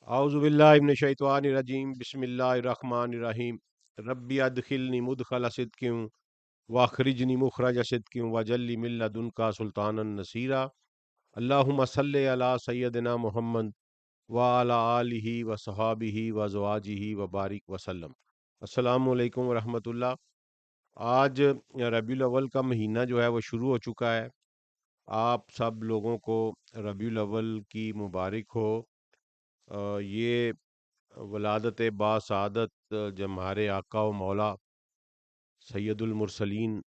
اعوذ باللہ من الشیطان الرجیم بسم اللہ الرحمن الرحیم ربی ادخلنی مدخل صدق واخرجنی مخرج صدق وجلی من لدنک سلطانا نصیرا اللہم صلی علی سیدنا محمد وعلی آلہ وصحابہ وازواجہ وبارک وسلم۔ السلام علیکم ورحمۃ اللہ۔ آج ربیع الاول کا مہینہ جو ہے وہ شروع ہو چکا ہے۔ آپ سب لوگوں کو ربیع الاول کی مبارک ہو۔ یہ ولادت با سعادت جب ہمارے آقا و مولا سید المرسلین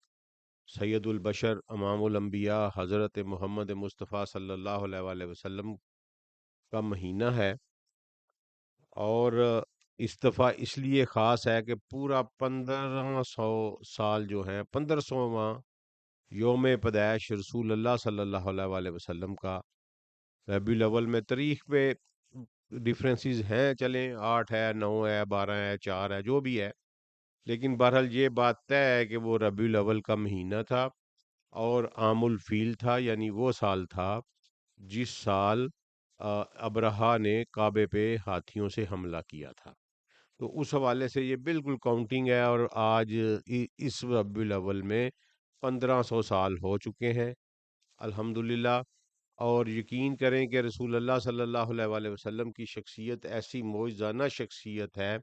سید البشر امام الانبیاء حضرت محمد مصطفیٰ صلی اللہ علیہ وآلہ وسلم کا مہینہ ہے، اور استفا اس لیے خاص ہے کہ پورا 1500 سال جو ہیں 1500واں یوم پیدائش رسول اللہ صلی اللہ علیہ وآلہ وسلم کا ربیع الاول میں۔ تاریخ پہ ڈفرینسز ہیں، چلیں 8 ہے، 9 ہے، 12 ہے، 4 ہے، جو بھی ہے، لیکن بہرحال یہ بات طے ہے کہ وہ ربیع الاول کا مہینہ تھا اور عام الفیل تھا، یعنی وہ سال تھا جس سال ابرہہ نے کعبے پہ ہاتھیوں سے حملہ کیا تھا۔ تو اس حوالے سے یہ بالکل کاؤنٹنگ ہے، اور آج اس ربیع الاول میں 1500 سال ہو چکے ہیں الحمدللہ۔ اور یقین کریں کہ رسول اللہ صلی اللہ علیہ وآلہ وسلم کی شخصیت ایسی معجزانہ شخصیت ہے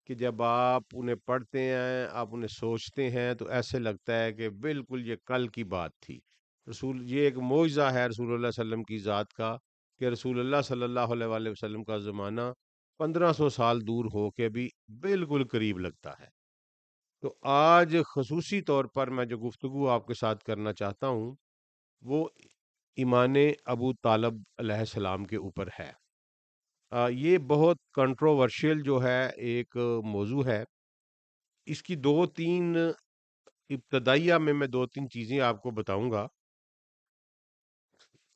کہ جب آپ انہیں پڑھتے ہیں، آپ انہیں سوچتے ہیں، تو ایسے لگتا ہے کہ بالکل یہ کل کی بات تھی۔ یہ ایک معجزہ ہے رسول اللہ صلی اللہ علیہ وسلم کی ذات کا، کہ رسول اللہ صلی اللہ علیہ وآلہ وسلم کا زمانہ 1500 سال دور ہو کے بھی بالکل قریب لگتا ہے۔ تو آج خصوصی طور پر میں جو گفتگو آپ کے ساتھ کرنا چاہتا ہوں وہ ایمان ابو طالب علیہ السلام کے اوپر ہے۔ یہ بہت کنٹروورشل جو ہے ایک موضوع ہے۔ اس کی دو تین ابتدائیہ میں دو تین چیزیں آپ کو بتاؤں گا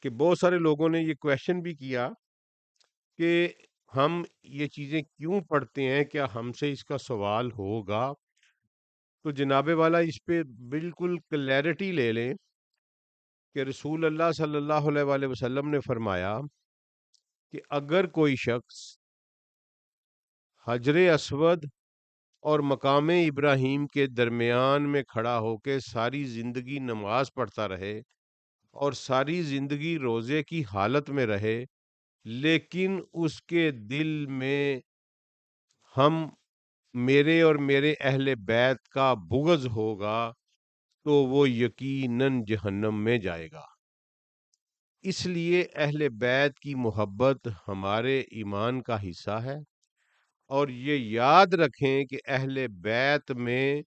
کہ بہت سارے لوگوں نے یہ کویشچن بھی کیا کہ ہم یہ چیزیں کیوں پڑھتے ہیں، کیا ہم سے اس کا سوال ہوگا؟ تو جناب والا اس پہ بالکل کلیئرٹی لے لیں کہ رسول اللہ صلی اللہ علیہ وآلہ وسلم نے فرمایا کہ اگر کوئی شخص حجر اسود اور مقام ابراہیم کے درمیان میں کھڑا ہو کے ساری زندگی نماز پڑھتا رہے اور ساری زندگی روزے کی حالت میں رہے، لیکن اس کے دل میں ہم میرے اور میرے اہل بیت کا بغض ہوگا، تو وہ یقیناً جہنم میں جائے گا۔ اس لیے اہل بیت کی محبت ہمارے ایمان کا حصہ ہے، اور یہ یاد رکھیں کہ اہل بیت میں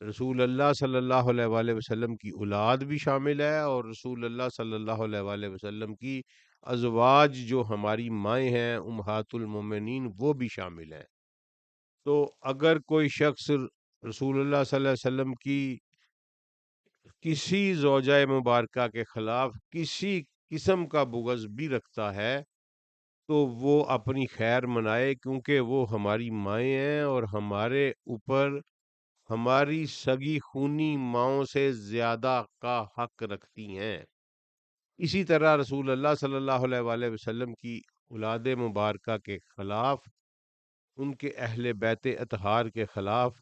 رسول اللہ صلی اللہ علیہ وآلہ وسلم کی اولاد بھی شامل ہے، اور رسول اللہ صلی اللہ علیہ وآلہ وسلم کی ازواج جو ہماری مائیں ہیں امہات المومنین وہ بھی شامل ہیں۔ تو اگر کوئی شخص رسول اللہ صلی اللہ علیہ وسلم کی کسی زوجہ مبارکہ کے خلاف کسی قسم کا بغض بھی رکھتا ہے تو وہ اپنی خیر منائے، کیونکہ وہ ہماری مائیں ہیں اور ہمارے اوپر ہماری سگی خونی ماؤں سے زیادہ کا حق رکھتی ہیں۔ اسی طرح رسول اللہ صلی اللہ علیہ وآلہ وسلم کی اولاد مبارکہ کے خلاف، ان کے اہل بیت اطہار کے خلاف،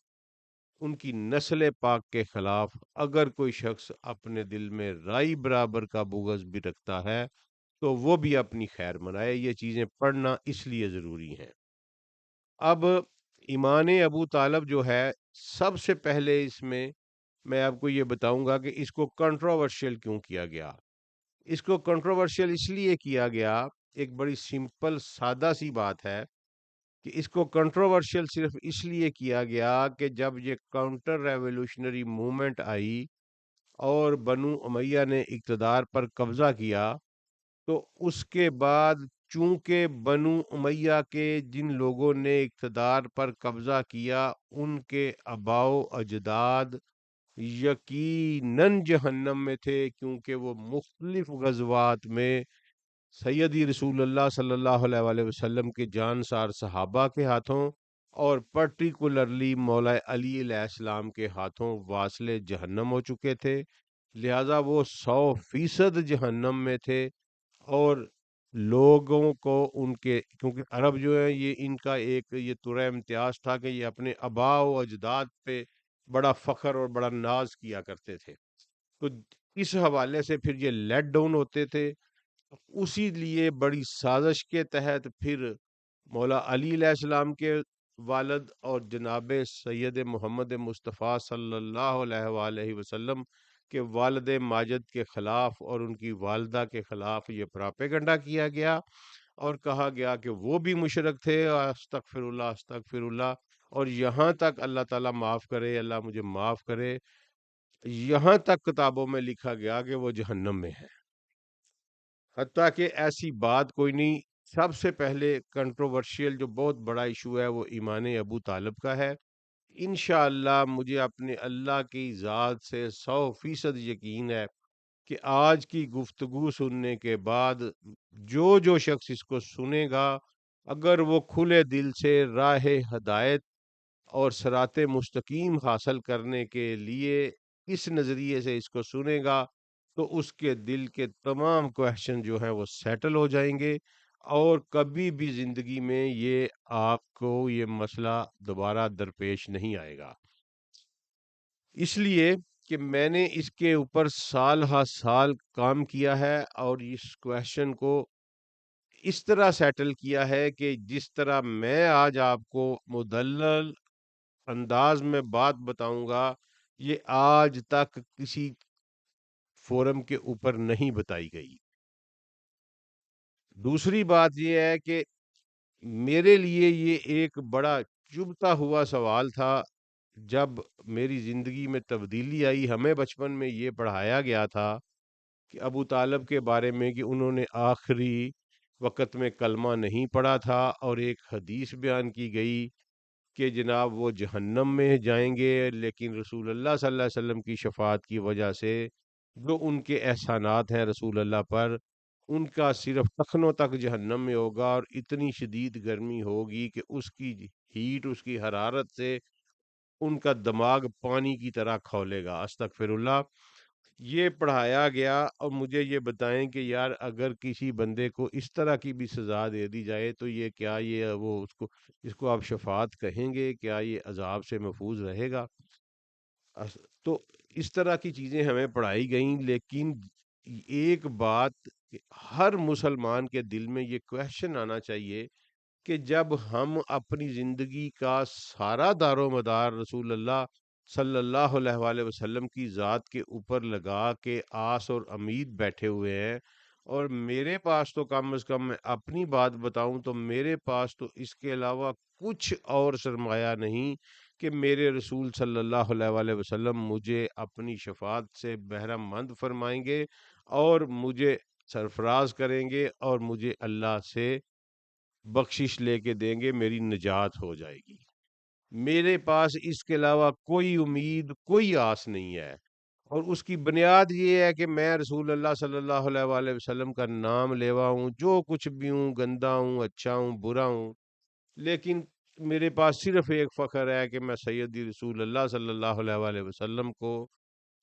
ان کی نسل پاک کے خلاف اگر کوئی شخص اپنے دل میں رائی برابر کا بغض بھی رکھتا ہے تو وہ بھی اپنی خیر منائے۔ یہ چیزیں پڑھنا اس لیے ضروری ہیں۔ اب ایمان ابو طالب جو ہے، سب سے پہلے اس میں آپ کو یہ بتاؤں گا کہ اس کو کنٹروورشل کیوں کیا گیا۔ اس کو کنٹروورشل اس لیے کیا گیا، ایک بڑی سمپل سادہ سی بات ہے کہ اس کو کنٹروورشل صرف اس لیے کیا گیا کہ جب یہ کاؤنٹر ریولوشنری موومنٹ آئی اور بنو امیہ نے اقتدار پر قبضہ کیا، تو اس کے بعد چونکہ بنو امیہ کے جن لوگوں نے اقتدار پر قبضہ کیا ان کے آباء و اجداد یقیناً جہنم میں تھے، کیونکہ وہ مختلف غزوات میں سیدی رسول اللہ صلی اللہ علیہ وآلہ وسلم کے جانسار صحابہ کے ہاتھوں اور پرٹیکولرلی مولا علی علیہ السلام کے ہاتھوں واصل جہنم ہو چکے تھے، لہذا وہ 100% جہنم میں تھے۔ اور لوگوں کو ان کے، کیونکہ عرب جو ہے یہ ان کا ایک یہ ترہ امتیاز تھا کہ یہ اپنے آباء و اجداد پہ بڑا فخر اور بڑا ناز کیا کرتے تھے، تو اس حوالے سے پھر یہ لیٹ ڈاؤن ہوتے تھے۔ اسی لیے بڑی سازش کے تحت پھر مولا علی علیہ السلام کے والد اور جناب سید محمد مصطفیٰ صلی اللہ علیہ وآلہ وسلم کے والد ماجد کے خلاف اور ان کی والدہ کے خلاف یہ پراپیگنڈا کیا گیا، اور کہا گیا کہ وہ بھی مشرک تھے، استغفر اللہ استغفر اللہ، اور یہاں تک اللہ تعالیٰ معاف کرے، اللہ مجھے معاف کرے، یہاں تک کتابوں میں لکھا گیا کہ وہ جہنم میں ہے۔ حتیٰ کہ ایسی بات کوئی نہیں۔ سب سے پہلے کنٹروورشیل جو بہت بڑا ایشو ہے وہ ایمان ابو طالب کا ہے۔ انشاءاللہ مجھے اپنے اللہ کی ذات سے 100% یقین ہے کہ آج کی گفتگو سننے کے بعد جو شخص اس کو سنے گا، اگر وہ کھلے دل سے راہ ہدایت اور صراط مستقیم حاصل کرنے کے لیے اس نظریے سے اس کو سنے گا، تو اس کے دل کے تمام کویشچن جو ہیں وہ سیٹل ہو جائیں گے، اور کبھی بھی زندگی میں یہ آپ کو یہ مسئلہ دوبارہ درپیش نہیں آئے گا۔ اس لیے کہ میں نے اس کے اوپر سال ہا سال کام کیا ہے، اور اس کویشچن کو اس طرح سیٹل کیا ہے کہ جس طرح میں آج آپ کو مدلل انداز میں بات بتاؤں گا، یہ آج تک کسی فورم کے اوپر نہیں بتائی گئی۔ دوسری بات یہ ہے کہ میرے لیے یہ ایک بڑا چبھتا ہوا سوال تھا جب میری زندگی میں تبدیلی آئی۔ ہمیں بچپن میں یہ پڑھایا گیا تھا کہ ابو طالب کے بارے میں کہ انہوں نے آخری وقت میں کلمہ نہیں پڑھا تھا، اور ایک حدیث بیان کی گئی کہ جناب وہ جہنم میں جائیں گے، لیکن رسول اللہ صلی اللہ علیہ وسلم کی شفاعت کی وجہ سے جو ان کے احسانات ہیں رسول اللہ پر، ان کا صرف ٹخنوں تک جہنم میں ہوگا، اور اتنی شدید گرمی ہوگی کہ اس کی ہیٹ، اس کی حرارت سے ان کا دماغ پانی کی طرح کھولے گا۔ استغفر اللہ۔ یہ پڑھایا گیا، اور مجھے یہ بتائیں کہ یار اگر کسی بندے کو اس طرح کی بھی سزا دے دی جائے تو یہ کیا یہ وہ اس کو آپ شفاعت کہیں گے؟ کیا یہ عذاب سے محفوظ رہے گا؟ تو اس طرح کی چیزیں ہمیں پڑھائی گئیں، لیکن ایک بات کہ ہر مسلمان کے دل میں یہ کویشچن آنا چاہیے کہ جب ہم اپنی زندگی کا سارا دار و مدار رسول اللہ صلی اللہ علیہ وآلہ وسلم کی ذات کے اوپر لگا کے آس اور امید بیٹھے ہوئے ہیں، اور میرے پاس تو کم از کم، میں اپنی بات بتاؤں تو میرے پاس تو اس کے علاوہ کچھ اور سرمایہ نہیں کہ میرے رسول صلی اللہ علیہ وآلہ وسلم مجھے اپنی شفاعت سے بہرہ مند فرمائیں گے، اور مجھے سرفراز کریں گے، اور مجھے اللہ سے بخشش لے کے دیں گے، میری نجات ہو جائے گی۔ میرے پاس اس کے علاوہ کوئی امید، کوئی آس نہیں ہے، اور اس کی بنیاد یہ ہے کہ میں رسول اللہ صلی اللہ علیہ وآلہ وسلم کا نام لیوا ہوں، جو کچھ بھی ہوں، گندا ہوں، اچھا ہوں، برا ہوں، لیکن میرے پاس صرف ایک فخر ہے کہ میں سیدی رسول اللہ صلی اللہ علیہ وآلہ وسلم کو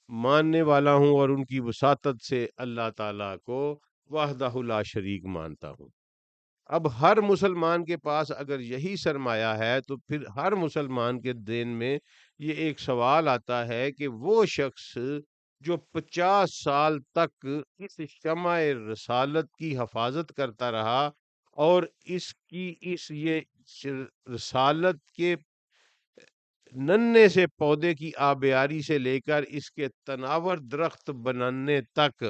ماننے والا ہوں، اور ان کی وساطت سے اللہ تعالیٰ کو وحدہ لا شریک مانتا ہوں۔ اب ہر مسلمان کے پاس اگر یہی سرمایہ ہے تو پھر ہر مسلمان کے دین میں یہ ایک سوال آتا ہے کہ وہ شخص جو 50 سال تک اس شمع رسالت کی حفاظت کرتا رہا، اور اس کی یہ رسالت کے ننھے سے پودے کی آبیاری سے لے کر اس کے تناور درخت بنانے تک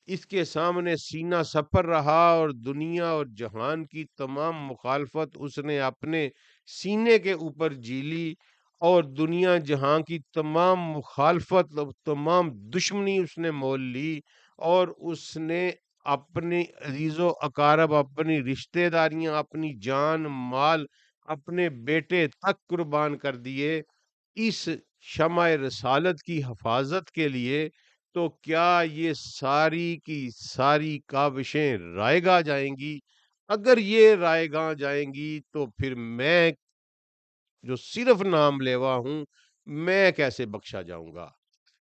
اس کے سامنے سینہ سپر رہا، اور دنیا اور جہان کی تمام مخالفت اس نے اپنے سینے کے اوپر جی لی، اور دنیا جہاں کی تمام مخالفت، تمام دشمنی اس نے مول لی، اور اس نے اپنی عزیز و اقارب، اپنی رشتہ داریاں، اپنی جان مال، اپنے بیٹے تک قربان کر دیے اس شمع رسالت کی حفاظت کے لیے۔ تو کیا یہ ساری کی ساری کاوشیں رائے گاہ جائیں گی؟ اگر یہ رائے گاہ جائیں گی تو پھر میں جو صرف نام لیوا ہوں، میں کیسے بخشا جاؤں گا؟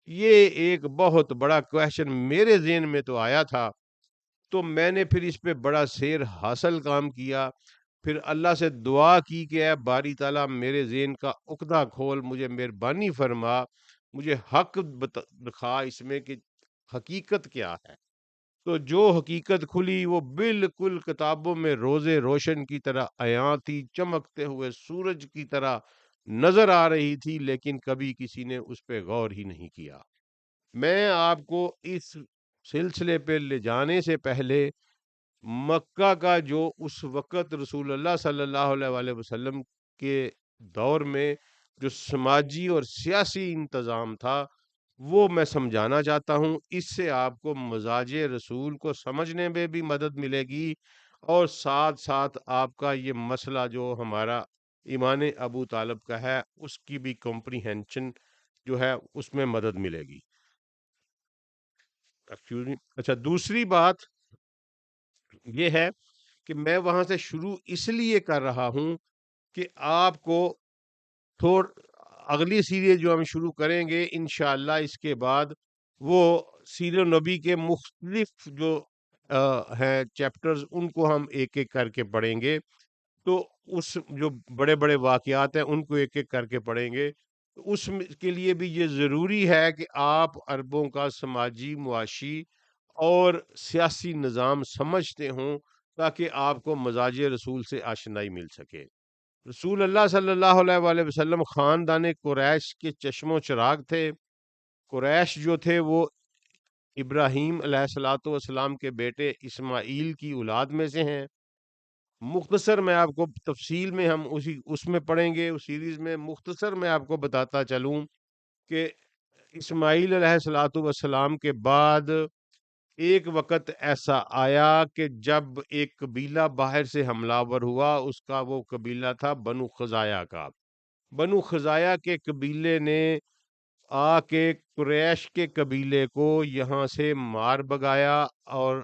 یہ ایک بہت بڑا کویشچن میرے ذہن میں تو آیا تھا، تو میں نے پھر اس پہ بڑا سیر حاصل کام کیا، پھر اللہ سے دعا کی کہ اے باری تعالیٰ میرے ذہن کا عقدہ کھول، مجھے مہربانی فرما، مجھے حق دکھا اس میں کہ حقیقت کیا ہے۔ تو جو حقیقت کھلی وہ بالکل کتابوں میں روزے روشن کی طرح عیاں تھی، چمکتے ہوئے سورج کی طرح نظر آ رہی تھی، لیکن کبھی کسی نے اس پہ غور ہی نہیں کیا۔ میں آپ کو اس سلسلے پہ لے جانے سے پہلے مکہ کا جو اس وقت رسول اللہ صلی اللہ علیہ وآلہ وسلم کے دور میں جو سماجی اور سیاسی انتظام تھا وہ میں سمجھانا چاہتا ہوں۔ اس سے آپ کو مزاج رسول کو سمجھنے میں بھی مدد ملے گی، اور ساتھ ساتھ آپ کا یہ مسئلہ جو ہمارا ایمان ابو طالب کا ہے اس کی بھی کمپریہنشن جو ہے اس میں مدد ملے گی۔ اچھا، دوسری بات یہ ہے کہ میں وہاں سے شروع اس لیے کر رہا ہوں کہ آپ کو تھوڑ اگلی سیریز جو ہم شروع کریں گے انشاءاللہ اس کے بعد وہ سیر نبی کے مختلف جو ہیں چیپٹرز ان کو ہم ایک ایک کر کے پڑھیں گے، تو اس جو بڑے بڑے واقعات ہیں ان کو ایک ایک کر کے پڑھیں گے۔ اس کے لیے بھی یہ ضروری ہے کہ آپ عربوں کا سماجی، معاشی اور سیاسی نظام سمجھتے ہوں تاکہ آپ کو مزاج رسول سے آشنائی مل سکے۔ رسول اللہ صلی اللہ علیہ وآلہ وسلم خاندان قریش کے چشم و چراغ تھے۔ قریش جو تھے وہ ابراہیم علیہ الصلوۃ والسلام کے بیٹے اسماعیل کی اولاد میں سے ہیں۔ مختصر میں آپ کو تفصیل میں ہم اس میں پڑھیں گے اس سیریز میں، مختصر میں آپ کو بتاتا چلوں کہ اسماعیل علیہ الصلوۃ والسلام کے بعد ایک وقت ایسا آیا کہ جب ایک قبیلہ باہر سے حملہ آور ہوا، اس کا وہ قبیلہ تھا بنو خزایا کا۔ بنو خزایا کے قبیلے نے آ کے قریش کے قبیلے کو یہاں سے مار بگایا، اور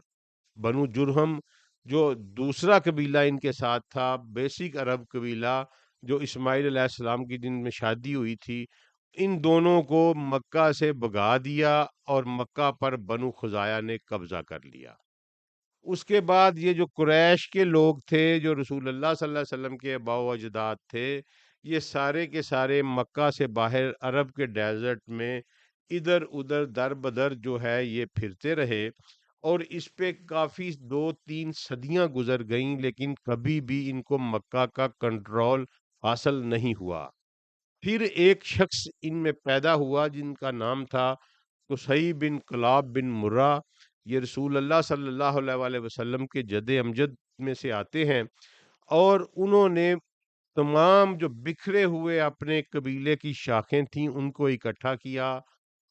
بنو جرہم جو دوسرا قبیلہ ان کے ساتھ تھا، بیسک عرب قبیلہ جو اسماعیل علیہ السلام کی جن میں شادی ہوئی تھی، ان دونوں کو مکہ سے بھگا دیا اور مکہ پر بنو خزایا نے قبضہ کر لیا۔ اس کے بعد یہ جو قریش کے لوگ تھے جو رسول اللہ صلی اللہ علیہ وسلم کے آباء و اجداد تھے، یہ سارے کے سارے مکہ سے باہر عرب کے ڈیزرٹ میں ادھر ادھر در بدر جو ہے یہ پھرتے رہے، اور اس پہ کافی 2-3 صدیاں گزر گئیں، لیکن کبھی بھی ان کو مکہ کا کنٹرول حاصل نہیں ہوا۔ پھر ایک شخص ان میں پیدا ہوا جن کا نام تھا قصی بن کلاب بن مرہ۔ یہ رسول اللہ صلی اللہ علیہ وآلہ وسلم کے جد امجد میں سے آتے ہیں، اور انہوں نے تمام جو بکھرے ہوئے اپنے قبیلے کی شاخیں تھیں ان کو اکٹھا کیا،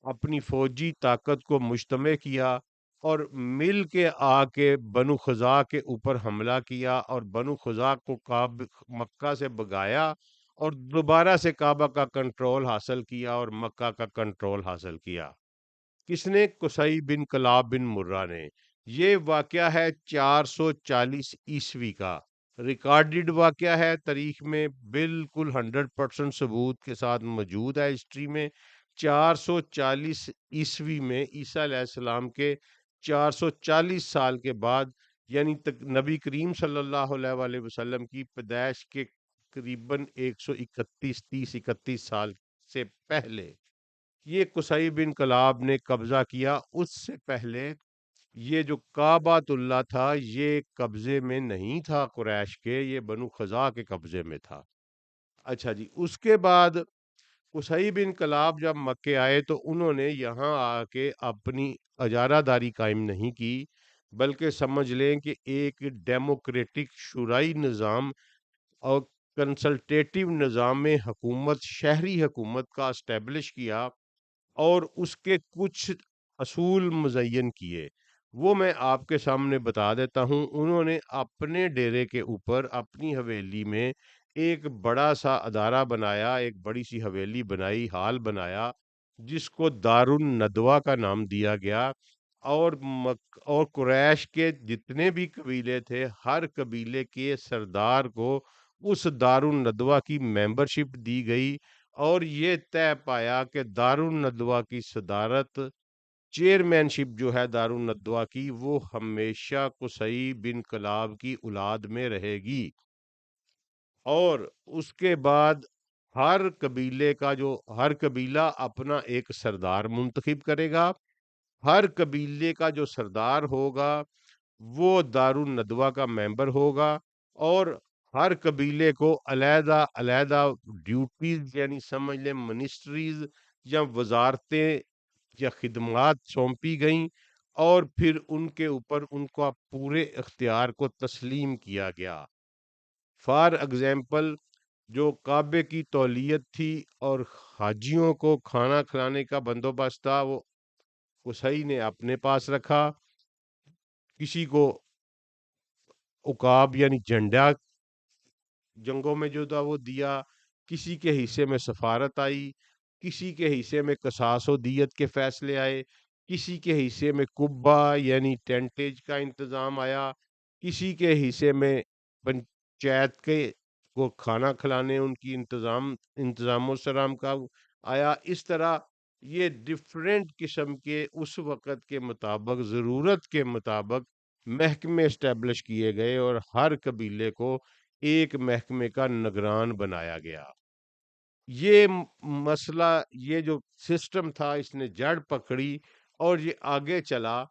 اپنی فوجی طاقت کو مجتمع کیا، اور مل کے آ کے بنو خزا کے اوپر حملہ کیا، اور بنو خزا کو مکہ سے بگایا، اور دوبارہ سے کعبہ کا کنٹرول حاصل کیا اور مکہ کا کنٹرول حاصل کیا۔ کس نے؟ قصی بن کلاب بن مرہ نے۔ یہ واقعہ ہے 440 عیسوی کا، ریکارڈڈ واقعہ ہے، تاریخ میں بالکل 100% ثبوت کے ساتھ موجود ہے ہسٹری میں۔ 440 عیسوی میں عیسیٰ علیہ السلام کے 440 سال کے بعد، یعنی نبی کریم صلی اللہ علیہ وآلہ وسلم کی پیدائش کے قریباً 131 سال سے پہلے یہ قصی بن کلاب نے قبضہ کیا۔ اس سے پہلے یہ جو کعبۃ اللہ تھا یہ قبضے میں نہیں تھا قریش کے، یہ بنو خزا کے قبضے میں تھا۔ اچھا جی، اس کے بعد قصی بن کلاب جب مکے آئے تو انہوں نے یہاں آ کے اپنی اجارہ داری قائم نہیں کی، بلکہ سمجھ لیں کہ ایک ڈیموکریٹک شورائی نظام اور کنسلٹیٹیو نظام حکومت، شہری حکومت کا اسٹیبلش کیا، اور اس کے کچھ اصول مزین کیے، وہ میں آپ کے سامنے بتا دیتا ہوں۔ انہوں نے اپنے ڈیرے کے اوپر اپنی حویلی میں ایک بڑا سا ادارہ بنایا، ایک بڑی سی حویلی بنائی، ہال بنایا، جس کو دار الندوہ کا نام دیا گیا، اور قریش کے جتنے بھی قبیلے تھے ہر قبیلے کے سردار کو اس دار الندوہ کی ممبرشپ دی گئی، اور یہ طے پایا کہ دار الندوہ کی صدارت چیئرمین شپ جو ہے دارالندوہ کی وہ ہمیشہ قصی بن کلاب کی اولاد میں رہے گی، اور اس کے بعد ہر قبیلہ اپنا ایک سردار منتخب کرے گا۔ ہر قبیلے کا جو سردار ہوگا وہ دارالندوہ کا ممبر ہوگا، اور ہر قبیلے کو علیحدہ علیحدہ ڈیوٹیز، یعنی سمجھ لیں منسٹریز یا وزارتیں یا خدمات سونپی گئیں، اور پھر ان کے اوپر ان کا پورے اختیار کو تسلیم کیا گیا۔ فار ایگزامپل، جو کعبے کی تولیت تھی اور حاجیوں کو کھانا کھلانے کا بندوبست تھا، وہ قصی نے اپنے پاس رکھا۔ کسی کو عقاب یعنی جھنڈا جنگوں میں جو تھا وہ دیا، کسی کے حصے میں سفارت آئی، کسی کے حصے میں قصاص و دیت کے فیصلے آئے، کسی کے حصے میں قبہ یعنی ٹینٹیج کا انتظام آیا، کسی کے حصے میں پنچایت کے کو کھانا کھلانے ان کی انتظام و سلام کا آیا۔ اس طرح یہ ڈفرینٹ قسم کے اس وقت کے مطابق، ضرورت کے مطابق محکمے اسٹیبلش کیے گئے، اور ہر قبیلے کو ایک محکمے کا نگران بنایا گیا۔ یہ مسئلہ، یہ جو سسٹم تھا، اس نے جڑ پکڑی اور یہ آگے چلا۔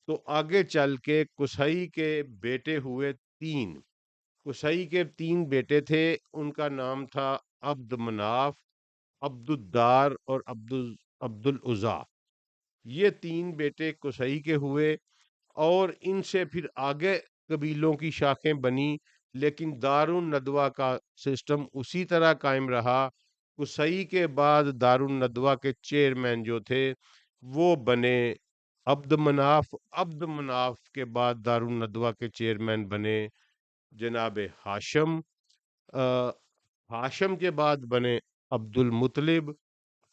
تو آگے چل کے قصی کے بیٹے ہوئے تین۔ قصی کے تین بیٹے تھے، ان کا نام تھا عبد مناف، عبد الدار اور عبد العزا۔ یہ تین بیٹے قصی کے ہوئے، اور ان سے پھر آگے قبیلوں کی شاخیں بنی، لیکن دارالندوہ کا سسٹم اسی طرح قائم رہا۔ قصی کے بعد دارالندوہ کے چیئرمین جو تھے وہ بنے عبد مناف۔ عبد مناف کے بعد دارالندوہ کے چیئرمین بنے جناب ہاشم۔ ہاشم کے بعد بنے عبد المطلب۔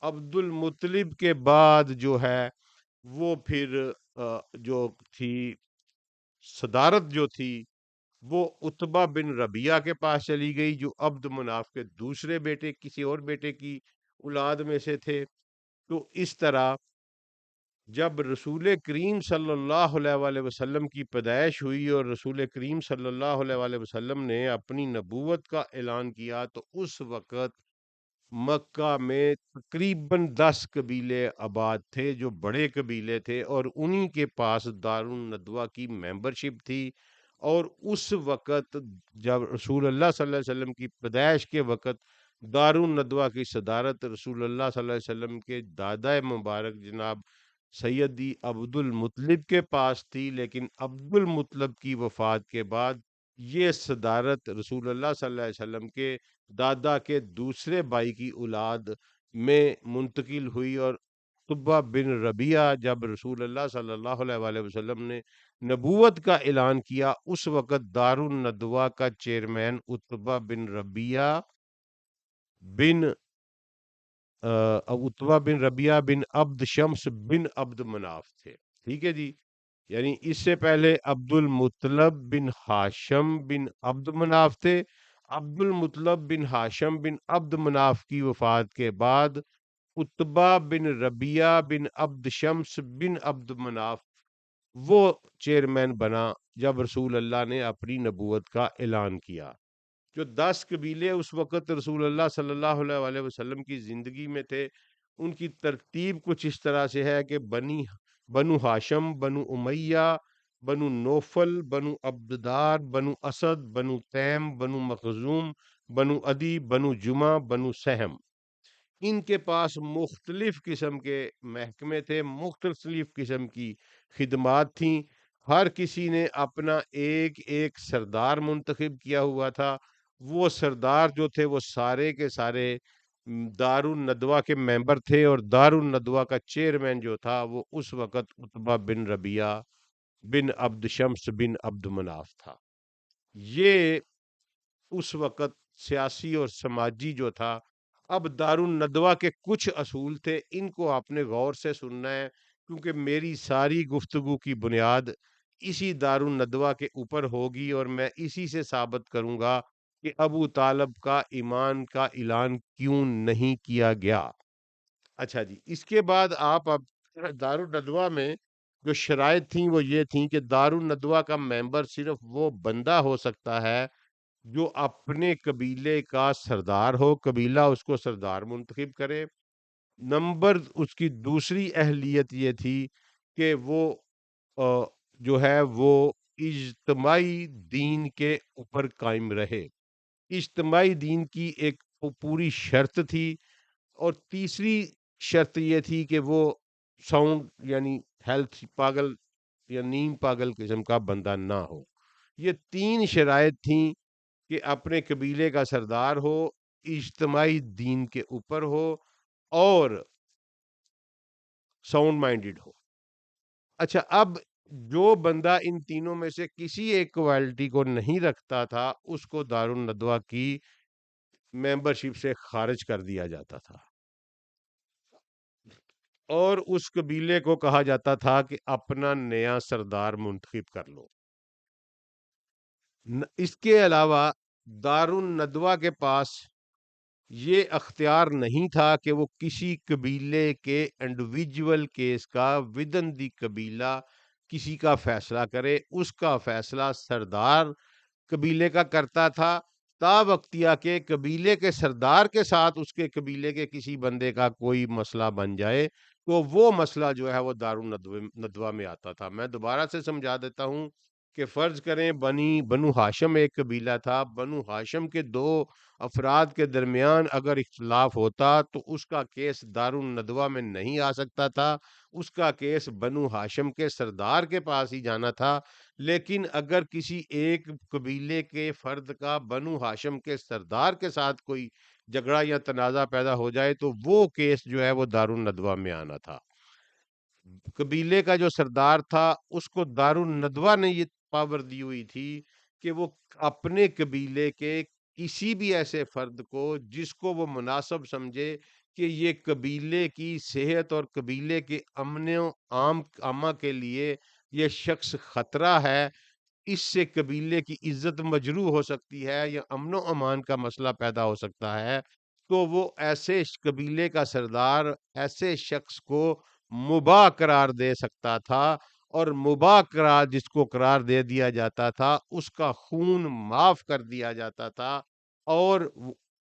عبد المطلب کے بعد جو ہے وہ پھر جو تھی صدارت جو تھی وہ عتبہ بن ربیعہ کے پاس چلی گئی، جو عبد مناف کے دوسرے بیٹے، کسی اور بیٹے کی اولاد میں سے تھے۔ تو اس طرح جب رسول کریم صلی اللہ علیہ وآلہ وسلم کی پیدائش ہوئی اور رسول کریم صلی اللہ علیہ وآلہ وسلم نے اپنی نبوت کا اعلان کیا، تو اس وقت مکہ میں تقریباً 10 قبیلے آباد تھے جو بڑے قبیلے تھے، اور انہی کے پاس دارالندوہ کی ممبرشپ تھی۔ اور اس وقت جب رسول اللہ صلی اللہ علیہ وسلم کی پیدائش کے وقت دارالندوہ کی صدارت رسول اللہ صلی اللہ علیہ وسلم کے دادا مبارک جناب سیدی عبد المطلب کے پاس تھی، لیکن عبد المطلب کی وفات کے بعد یہ صدارت رسول اللہ صلی اللہ علیہ وسلم کے دادا کے دوسرے بھائی کی اولاد میں منتقل ہوئی۔ اور عتبہ بن ربیعہ جب رسول اللہ صلی اللہ علیہ وآلہ وسلم نے نبوت کا اعلان کیا، اس وقت دارالندوہ کا چیئرمین عتبہ بن ربیعہ بن عبد شمس بن عبد مناف تھے۔ ٹھیک ہے جی، یعنی اس سے پہلے عبد المطلب بن ہاشم بن عبد مناف تھے۔ عبد المطلب بن ہاشم بن عبد مناف کی وفات کے بعد عتبہ بن ربیعہ بن عبد شمس بن عبد مناف وہ چیئرمین بنا جب رسول اللہ نے اپنی نبوت کا اعلان کیا۔ جو 10 قبیلے اس وقت رسول اللہ صلی اللہ علیہ وآلہ وسلم کی زندگی میں تھے، ان کی ترتیب کچھ اس طرح سے ہے کہ بنو ہاشم، بنو امیہ، بنو نوفل، بنو عبددار، بنو اسد، بنو تیم، بنو مخزوم، بنو عدی، بنو جمع، بنو سہم۔ ان کے پاس مختلف قسم کے محکمے تھے، مختلف قسم کی خدمات تھیں۔ ہر کسی نے اپنا ایک ایک سردار منتخب کیا ہوا تھا۔ وہ سردار جو تھے وہ سارے کے سارے دارالندوہ کے ممبر تھے، اور دارالندوہ کا چیئرمین جو تھا وہ اس وقت عتبہ بن ربیعہ بن عبد شمس بن عبد مناف تھا۔ یہ اس وقت سیاسی اور سماجی جو تھا۔ اب دارالندوہ کے کچھ اصول تھے، ان کو آپ نے غور سے سننا ہے، کیونکہ میری ساری گفتگو کی بنیاد اسی دارالندوہ کے اوپر ہوگی، اور میں اسی سے ثابت کروں گا کہ ابو طالب کا ایمان کا اعلان کیوں نہیں کیا گیا۔ اچھا جی، اس کے بعد آپ اب دارالندوا میں جو شرائط تھیں وہ یہ تھیں کہ دارالندوا کا ممبر صرف وہ بندہ ہو سکتا ہے جو اپنے قبیلے کا سردار ہو، قبیلہ اس کو سردار منتخب کرے۔ نمبر اس کی دوسری اہلیت یہ تھی کہ وہ آ، جو ہے وہ اجتماعی دین کے اوپر قائم رہے۔ اجتماعی دین کی ایک پوری شرط تھی، اور تیسری شرط یہ تھی کہ وہ ساؤنڈ یعنی ہیلتھ پاگل یا نیم پاگل قسم کا بندہ نہ ہو۔ یہ تین شرائط تھیں کہ اپنے قبیلے کا سردار ہو، اجتماعی دین کے اوپر ہو، اور ساؤنڈ مائنڈڈ ہو۔ اچھا، اب جو بندہ ان تینوں میں سے کسی ایک کوالٹی کو نہیں رکھتا تھا اس کو دارالندوا کی ممبرشپ سے خارج کر دیا جاتا تھا، اور اس قبیلے کو کہا جاتا تھا کہ اپنا نیا سردار منتخب کر لو۔ اس کے علاوہ دارالندوا کے پاس یہ اختیار نہیں تھا کہ وہ کسی قبیلے کے انڈیویجول کیس کا ودن دی قبیلہ کسی کا فیصلہ کرے۔ اس کا فیصلہ سردار قبیلے کا کرتا تھا، تا وقتیا کے قبیلے کے سردار کے ساتھ اس کے قبیلے کے کسی بندے کا کوئی مسئلہ بن جائے تو وہ مسئلہ جو ہے وہ دارالندوا میں آتا تھا۔ میں دوبارہ سے سمجھا دیتا ہوں کہ فرض کریں بنو ہاشم ایک قبیلہ تھا، بنو ہاشم کے دو افراد کے درمیان اگر اختلاف ہوتا تو اس کا کیس دارالندوا میں نہیں آ سکتا تھا، اس کا کیس بنو ہاشم کے سردار کے پاس ہی جانا تھا۔ لیکن اگر کسی ایک قبیلے کے فرد کا بنو ہاشم کے سردار کے ساتھ کوئی جھگڑا یا تنازع پیدا ہو جائے تو وہ کیس جو ہے وہ دارالندوا میں آنا تھا۔ قبیلے کا جو سردار تھا اس کو دارالندوا نے یہ پاور دی ہوئی تھی کہ وہ اپنے قبیلے کے کسی بھی ایسے فرد کو جس کو وہ مناسب سمجھے کہ یہ قبیلے کی صحت اور قبیلے کے امن و عامہ کے لیے یہ شخص خطرہ ہے، اس سے قبیلے کی عزت مجروح ہو سکتی ہے یا امن و امان کا مسئلہ پیدا ہو سکتا ہے، تو وہ ایسے قبیلے کا سردار ایسے شخص کو مباح قرار دے سکتا تھا، اور مباح قرار جس کو قرار دے دیا جاتا تھا اس کا خون معاف کر دیا جاتا تھا، اور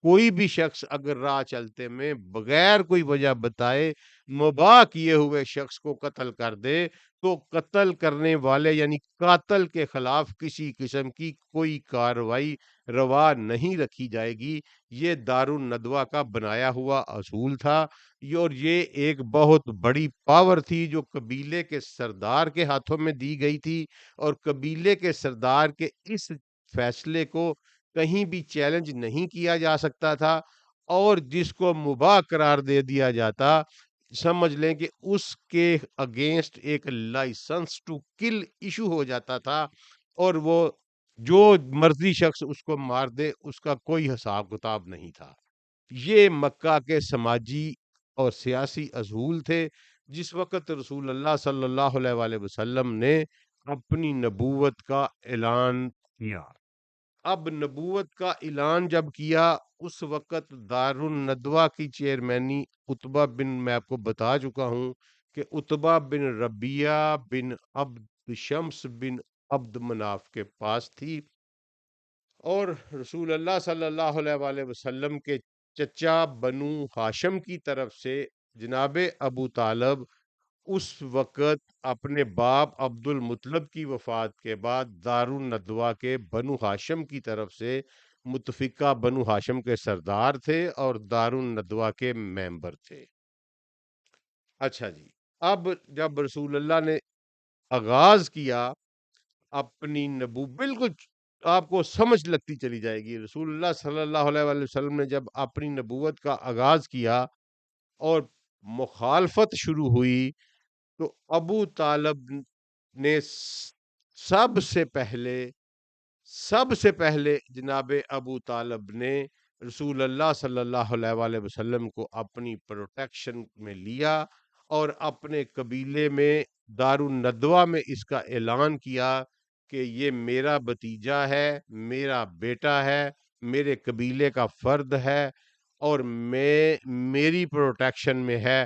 کوئی بھی شخص اگر راہ چلتے میں بغیر کوئی وجہ بتائے مباح کیے ہوئے شخص کو قتل کر دے تو قتل کرنے والے یعنی قاتل کے خلاف کسی قسم کی کوئی کارروائی روا نہیں رکھی جائے گی۔ یہ دارالندوا کا بنایا ہوا اصول تھا، اور یہ ایک بہت بڑی پاور تھی جو قبیلے کے سردار کے ہاتھوں میں دی گئی تھی، اور قبیلے کے سردار کے اس فیصلے کو کہیں بھی چیلنج نہیں کیا جا سکتا تھا، اور جس کو مباح قرار دے دیا جاتا سمجھ لیں کہ اس کے اگینسٹ ایک لائسنس ٹو کل ایشو ہو جاتا تھا، اور وہ جو مرضی شخص اس کو مار دے اس کا کوئی حساب کتاب نہیں تھا۔ یہ مکہ کے سماجی اور سیاسی اصول تھے جس وقت رسول اللہ صلی اللہ علیہ وآلہ وسلم نے اپنی نبوت کا اعلان کیا۔ اب نبوت کا اعلان جب کیا اس وقت دارالندوا کی چیئرمینی عتبہ بن، میں آپ کو بتا چکا ہوں کہ عتبہ بن ربیہ بن عبد شمس بن عبد مناف کے پاس تھی، اور رسول اللہ صلی اللہ علیہ وآلہ وسلم کے چچا بنو ہاشم کی طرف سے جناب ابو طالب اس وقت اپنے باپ عبد المطلب کی وفات کے بعد دارالندوا کے بنو ہاشم کی طرف سے متفقہ بنو ہاشم کے سردار تھے اور دارالندوا کے ممبر تھے۔ اچھا جی، اب جب رسول اللہ نے آغاز کیا اپنی بالکل آپ کو سمجھ لگتی چلی جائے گی، رسول اللہ صلی اللہ علیہ وآلہ وسلم نے جب اپنی نبوت کا آغاز کیا اور مخالفت شروع ہوئی تو ابو طالب نے سب سے پہلے جناب ابو طالب نے رسول اللہ صلی اللہ علیہ وآلہ وسلم کو اپنی پروٹیکشن میں لیا اور اپنے قبیلے میں دارالندوا میں اس کا اعلان کیا کہ یہ میرا بھتیجا ہے، میرا بیٹا ہے، میرے قبیلے کا فرد ہے، اور میری پروٹیکشن میں ہے،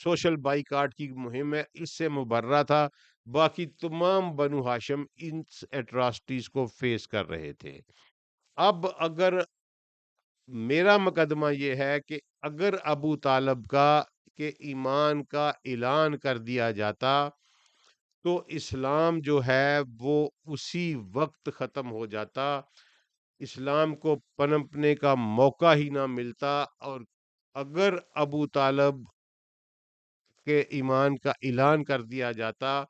سوشل بائیکاٹ کی مہم ہے، اس سے مبرہ تھا، باقی تمام بنو ہاشم ان ایٹراسٹیز کو فیس کر رہے تھے۔ اب اگر میرا مقدمہ یہ ہے کہ اگر ابو طالب کا کہ ایمان کا اعلان کر دیا جاتا تو اسلام جو ہے وہ اسی وقت ختم ہو جاتا، اسلام کو پنپنے کا موقع ہی نہ ملتا، اور اگر ابو طالب کے ایمان کا اعلان کر دیا جاتا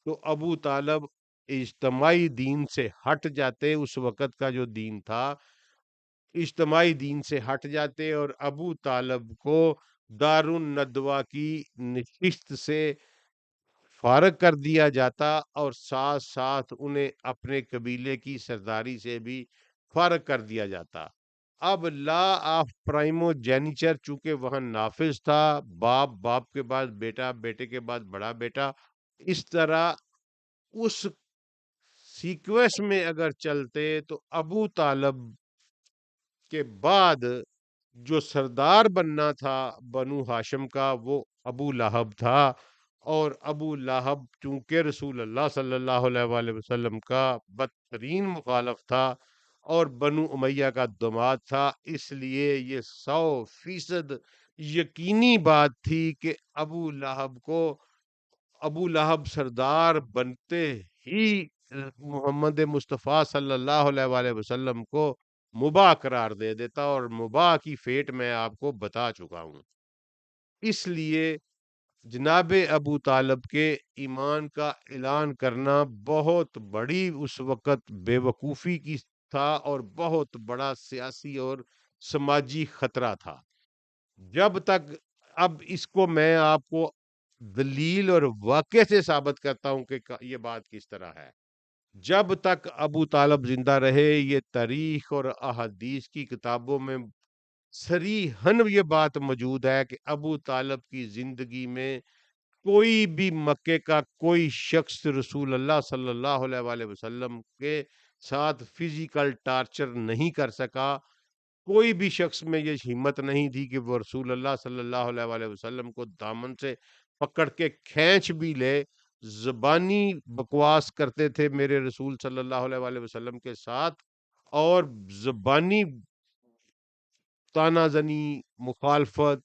تو ابو طالب اجتماعی دین سے ہٹ جاتے، اس وقت کا جو دین تھا اجتماعی دین سے ہٹ جاتے، اور ابو طالب کو دار الندوہ کی نشست سے فارغ کر دیا جاتا، اور ساتھ ساتھ انہیں اپنے قبیلے کی سرداری سے بھی فارغ کر دیا جاتا۔ اب لا آف پرائمو جینیچر چونکہ وہاں نافذ تھا، باپ، باپ کے بعد بیٹا، بیٹے کے بعد بڑا بیٹا، اس طرح اس سیکوینس میں اگر چلتے تو ابو طالب کے بعد جو سردار بننا تھا بنو ہاشم کا وہ ابو لہب تھا، اور ابو لہب چونکہ رسول اللہ صلی اللہ علیہ وآلہ وسلم کا بدترین مخالف تھا اور بنو امیہ کا داماد تھا، اس لیے یہ 100% یقینی بات تھی کہ ابو لہب سردار بنتے ہی محمد مصطفیٰ صلی اللہ علیہ وآلہ وسلم کو مباح قرار دے دیتا، اور مباح کی فیٹ میں آپ کو بتا چکا ہوں۔ اس لیے جناب ابو طالب کے ایمان کا اعلان کرنا بہت بڑی اس وقت بے وقوفی کی تھا، اور بہت بڑا سیاسی اور سماجی خطرہ تھا۔ جب تک اب اس کو میں آپ کو دلیل اور واقعے سے ثابت کرتا ہوں کہ یہ بات کس طرح ہے۔ جب تک ابو طالب زندہ رہے، یہ تاریخ اور احادیث کی کتابوں میں صریحاً یہ بات موجود ہے کہ ابو طالب کی زندگی میں کوئی بھی مکے کا کوئی شخص رسول اللہ صلی اللہ علیہ وآلہ وسلم کے ساتھ فزیکل ٹارچر نہیں کر سکا، کوئی بھی شخص میں یہ ہمت نہیں تھی کہ وہ رسول اللہ صلی اللہ علیہ وآلہ وسلم کو دامن سے پکڑ کے کھینچ بھی لے۔ زبانی بکواس کرتے تھے میرے رسول صلی اللہ علیہ وآلہ وسلم کے ساتھ، اور زبانی تانا زنی، مخالفت،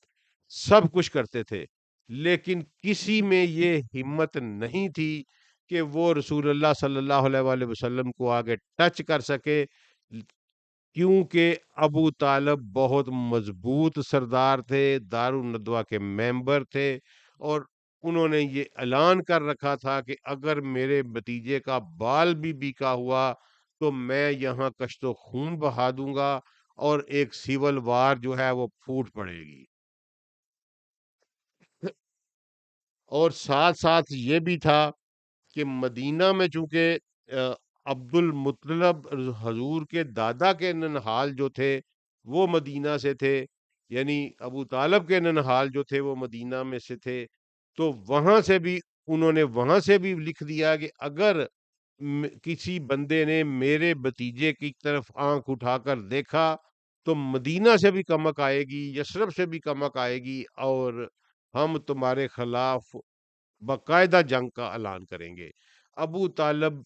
سب کچھ کرتے تھے، لیکن کسی میں یہ ہمت نہیں تھی کہ وہ رسول اللہ صلی اللہ علیہ وآلہ وسلم کو آگے ٹچ کر سکے، کیونکہ ابو طالب بہت مضبوط سردار تھے، دار الندوہ کے ممبر تھے، اور انہوں نے یہ اعلان کر رکھا تھا کہ اگر میرے بھتیجے کا بال بھی بیکا ہوا تو میں یہاں کشت و خون بہا دوں گا، اور ایک سیول وار جو ہے وہ پھوٹ پڑے گی۔ اور ساتھ ساتھ یہ بھی تھا کہ مدینہ میں چونکہ عبد المطلب حضور کے دادا کے ننہال جو تھے وہ مدینہ سے تھے، یعنی ابو طالب کے ننہال جو تھے وہ مدینہ میں سے تھے، تو وہاں سے بھی انہوں نے وہاں سے بھی لکھ دیا کہ اگر کسی بندے نے میرے بھتیجے کی طرف آنکھ اٹھا کر دیکھا تو مدینہ سے بھی کمک آئے گی، یثرب سے بھی کمک آئے گی، اور ہم تمہارے خلاف باقاعدہ جنگ کا اعلان کریں گے۔ ابو طالب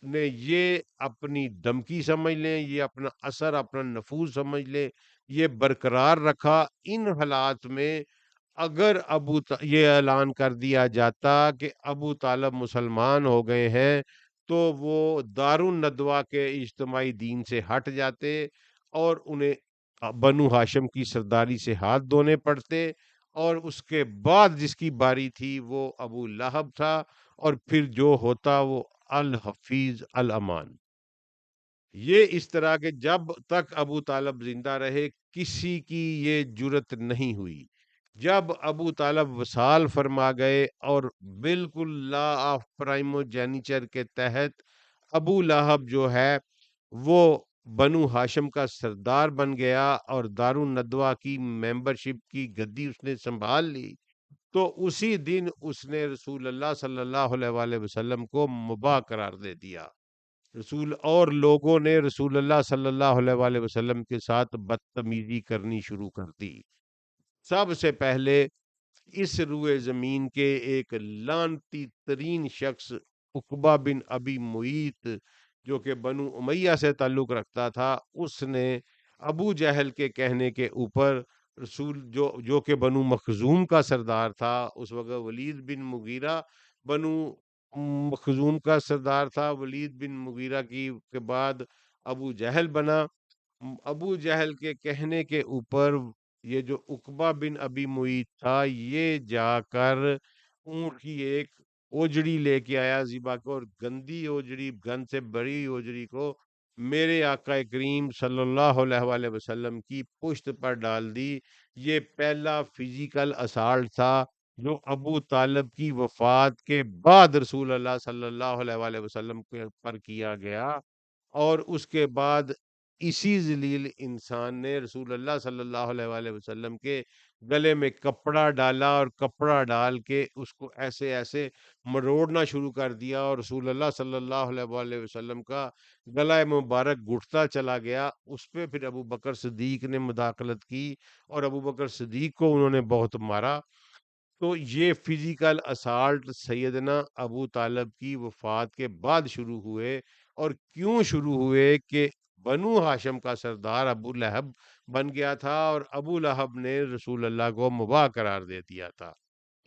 نے یہ اپنی دھمکی سمجھ لیں، یہ اپنا اثر، اپنا نفوذ سمجھ لیں، یہ برقرار رکھا۔ ان حالات میں اگر یہ اعلان کر دیا جاتا کہ ابو طالب مسلمان ہو گئے ہیں تو وہ دار الندوہ کے اجتماعی دین سے ہٹ جاتے، اور انہیں بنو ہاشم کی سرداری سے ہاتھ دھونے پڑتے، اور اس کے بعد جس کی باری تھی وہ ابو لہب تھا، اور پھر جو ہوتا وہ الحفیظ الامان۔ یہ اس طرح کے جب تک ابو طالب زندہ رہے کسی کی یہ جرت نہیں ہوئی۔ جب ابو طالب وصال فرما گئے اور بالکل لا آف پرائمو جینیچر کے تحت ابو لہب جو ہے وہ بنو ہاشم کا سردار بن گیا اور دار الندوہ کی ممبرشپ کی گدی اس نے سنبھال لی، تو اسی دن اس نے رسول اللہ صلی اللہ علیہ وآلہ وسلم کو مباح قرار دے دیا۔ اور لوگوں نے رسول اللہ صلی اللہ علیہ وآلہ وسلم کے ساتھ بدتمیزی کرنی شروع کر دی۔ سب سے پہلے اس روئے زمین کے ایک لعنتی ترین شخص عقبہ بن ابی معیط جو کہ بنو امیہ سے تعلق رکھتا تھا، اس نے ابو جہل کے کہنے کے اوپر رسول جو کہ بنو مخزوم کا سردار تھا اس وقت، ولید بن مغیرہ بنو مخزوم کا سردار تھا، ولید بن مغیرہ کے بعد ابو جہل بنا۔ ابو جہل کے کہنے کے اوپر یہ جو عقبہ بن ابی معیط تھا یہ جا کر اونٹ کی ایک اوجڑی لے کے آیا ذبح کو، اور گندی اوجڑی، گند سے بڑی اوجڑی کو میرے آقا کریم صلی اللہ علیہ وآلہ وسلم کی پشت پر ڈال دی۔ یہ پہلا فزیکل اسالٹ تھا جو ابو طالب کی وفات کے بعد رسول اللہ صلی اللہ علیہ وآلہ وسلم پر کیا گیا، اور اس کے بعد اسی ذلیل انسان نے رسول اللہ صلی اللہ علیہ وآلہ وسلم کے گلے میں کپڑا ڈالا، اور کپڑا ڈال کے اس کو ایسے ایسے مروڑنا شروع کر دیا، اور رسول اللہ صلی اللہ علیہ وآلہ وسلم کا گلہ مبارک گھٹتا چلا گیا۔ اس پہ پھر ابو بکر صدیق نے مداخلت کی، اور ابو بکر صدیق کو انہوں نے بہت مارا۔ تو یہ فزیکل اسالٹ سیدنا ابو طالب کی وفات کے بعد شروع ہوئے، اور کیوں شروع ہوئے کہ بنو ہاشم کا سردار ابو لہب بن گیا تھا، اور ابو لہب نے رسول اللہ کو مباح قرار دے دیا تھا۔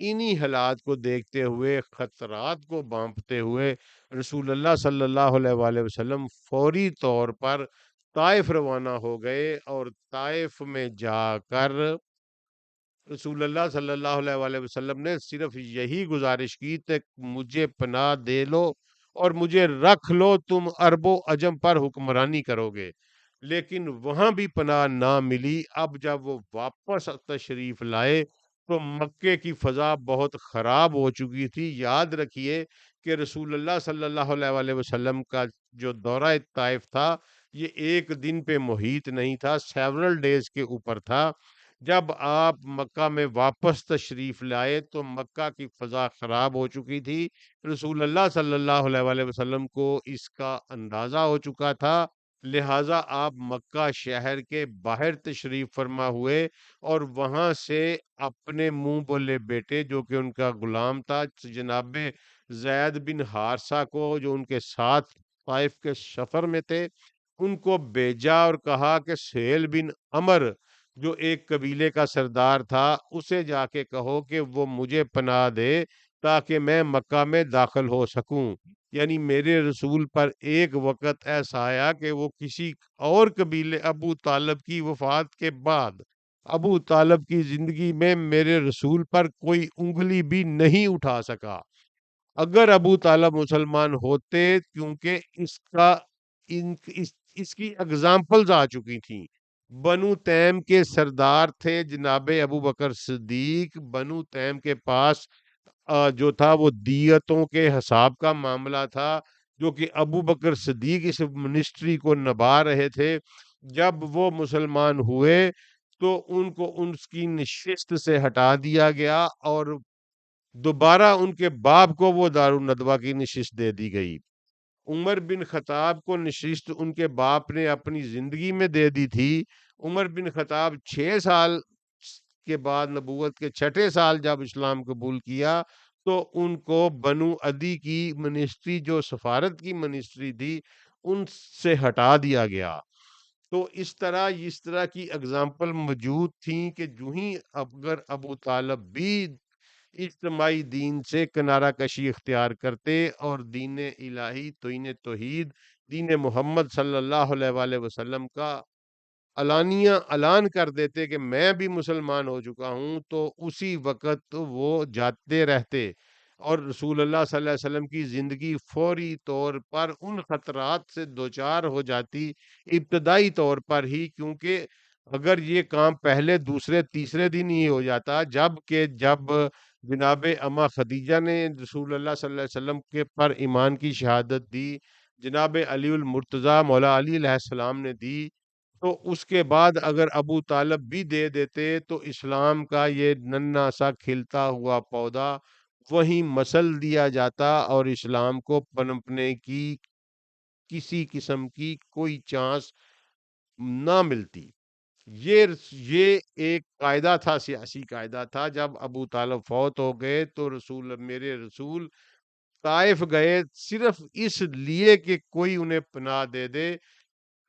انہی حالات کو دیکھتے ہوئے، خطرات کو بانپتے ہوئے، رسول اللہ صلی اللہ علیہ وآلہ وسلم فوری طور پر طائف روانہ ہو گئے، اور طائف میں جا کر رسول اللہ صلی اللہ علیہ وآلہ وسلم نے صرف یہی گزارش کی کہ مجھے پناہ دے لو اور مجھے رکھ لو، تم عرب و عجم پر حکمرانی کرو گے۔ لیکن وہاں بھی پناہ نہ ملی۔ اب جب وہ واپس تشریف لائے تو مکے کی فضا بہت خراب ہو چکی تھی۔ یاد رکھیے کہ رسول اللہ صلی اللہ علیہ وآلہ وسلم کا جو دورہ طائف تھا یہ ایک دن پہ محیط نہیں تھا، سیورل ڈیز کے اوپر تھا۔ جب آپ مکہ میں واپس تشریف لائے تو مکہ کی فضا خراب ہو چکی تھی، رسول اللہ صلی اللہ علیہ وآلہ وسلم کو اس کا اندازہ ہو چکا تھا، لہٰذا آپ مکہ شہر کے باہر تشریف فرما ہوئے، اور وہاں سے اپنے منہ بولے بیٹے جو کہ ان کا غلام تھا جناب زید بن حارثہ کو، جو ان کے ساتھ طائف کے سفر میں تھے، ان کو بھیجا اور کہا کہ سہیل بن عمر جو ایک قبیلے کا سردار تھا اسے جا کے کہو کہ وہ مجھے پناہ دے تاکہ میں مکہ میں داخل ہو سکوں۔ یعنی میرے رسول پر ایک وقت ایسا آیا کہ وہ کسی اور قبیلے، ابو طالب کی وفات کے بعد ابو طالب کی زندگی میں میرے رسول پر کوئی انگلی بھی نہیں اٹھا سکا۔ اگر ابو طالب مسلمان ہوتے، کیونکہ اس کی اگزامپلز آ چکی تھیں۔ بنو تیم کے سردار تھے جناب ابو بکر صدیق، بنو تیم کے پاس جو تھا وہ دیتوں کے حساب کا معاملہ تھا، جو کہ ابو بکر صدیق اس منسٹری کو نبھا رہے تھے۔ جب وہ مسلمان ہوئے تو ان کو ان کی نشست سے ہٹا دیا گیا، اور دوبارہ ان کے باپ کو وہ دارالندوہ کی نشست دے دی گئی۔ عمر بن خطاب کو نشست ان کے باپ نے اپنی زندگی میں دے دی تھی۔ عمر بن خطاب 6 سال کے بعد، نبوت کے 6 سال جب اسلام قبول کیا تو ان کو بنو عدی کی منسٹری، جو سفارت کی منسٹری تھی، ان سے ہٹا دیا گیا۔ تو اس طرح کی اگزامپل موجود تھیں کہ جو ہی اگر ابو طالب بھی اجتماعی دین سے کنارہ کشی اختیار کرتے اور دین الہی، دین توحید، دین محمد صلی اللہ علیہ وآلہ وسلم کا علانیہ اعلان کر دیتے کہ میں بھی مسلمان ہو چکا ہوں، تو اسی وقت وہ جاتے رہتے، اور رسول اللہ صلی اللہ علیہ وسلم کی زندگی فوری طور پر ان خطرات سے دوچار ہو جاتی ابتدائی طور پر ہی، کیونکہ اگر یہ کام پہلے دوسرے تیسرے دن ہی ہو جاتا، جب جناب اما خدیجہ نے رسول اللہ صلی اللہ علیہ وسلم کے پر ایمان کی شہادت دی، جناب علی المرتضیٰ مولا علی علیہ السلام نے دی، تو اس کے بعد اگر ابو طالب بھی دے دیتے تو اسلام کا یہ ننھا سا کھلتا ہوا پودا وہیں مسل دیا جاتا، اور اسلام کو پنپنے کی کسی قسم کی کوئی چانس نہ ملتی۔ یہ ایک قاعدہ تھا، سیاسی قاعدہ تھا. جب ابو طالب فوت ہو گئے تو میرے رسول طائف گئے، صرف اس لیے کہ کوئی انہیں پناہ دے دے.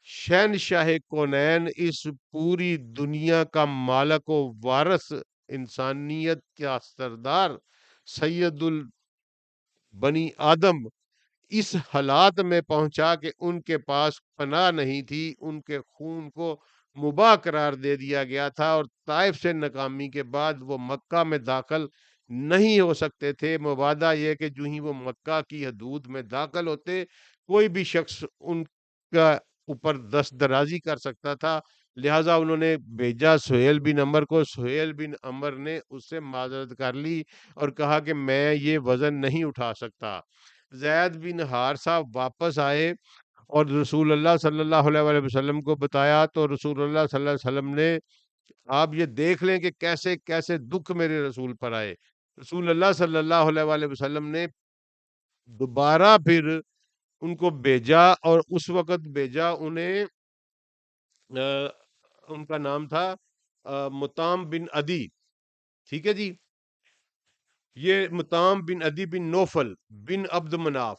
شہنشاہ کونین، اس پوری دنیا کا مالک و وارث، انسانیت کا سردار، سید البنی آدم، اس حالات میں پہنچا کہ ان کے پاس پناہ نہیں تھی، ان کے خون کو مباح قرار دے دیا گیا تھا، اور طائف سے ناکامی کے بعد وہ مکہ میں داخل نہیں ہو سکتے تھے. مبادہ یہ کہ جو ہی وہ مکہ کی حدود میں داخل ہوتے، کوئی بھی شخص ان کا اوپر دست درازی کر سکتا تھا. لہٰذا انہوں نے بھیجا سہیل بن عمر کو. سہیل بن عمر نے اس سے معذرت کر لی اور کہا کہ میں یہ وزن نہیں اٹھا سکتا. زید بن حارثہ واپس آئے اور رسول اللہ صلی اللہ علیہ وآلہ وسلم کو بتایا، تو رسول اللہ صلی اللہ علیہ وسلم نے، آپ یہ دیکھ لیں کہ کیسے کیسے دکھ میرے رسول پر آئے. رسول اللہ صلی اللہ علیہ وآلہ وسلم نے دوبارہ پھر ان کو بھیجا، اور اس وقت بھیجا انہیں، ان کا نام تھا مطعم بن عدی. ٹھیک ہے جی. یہ مطعم بن عدی بن نوفل بن عبد مناف،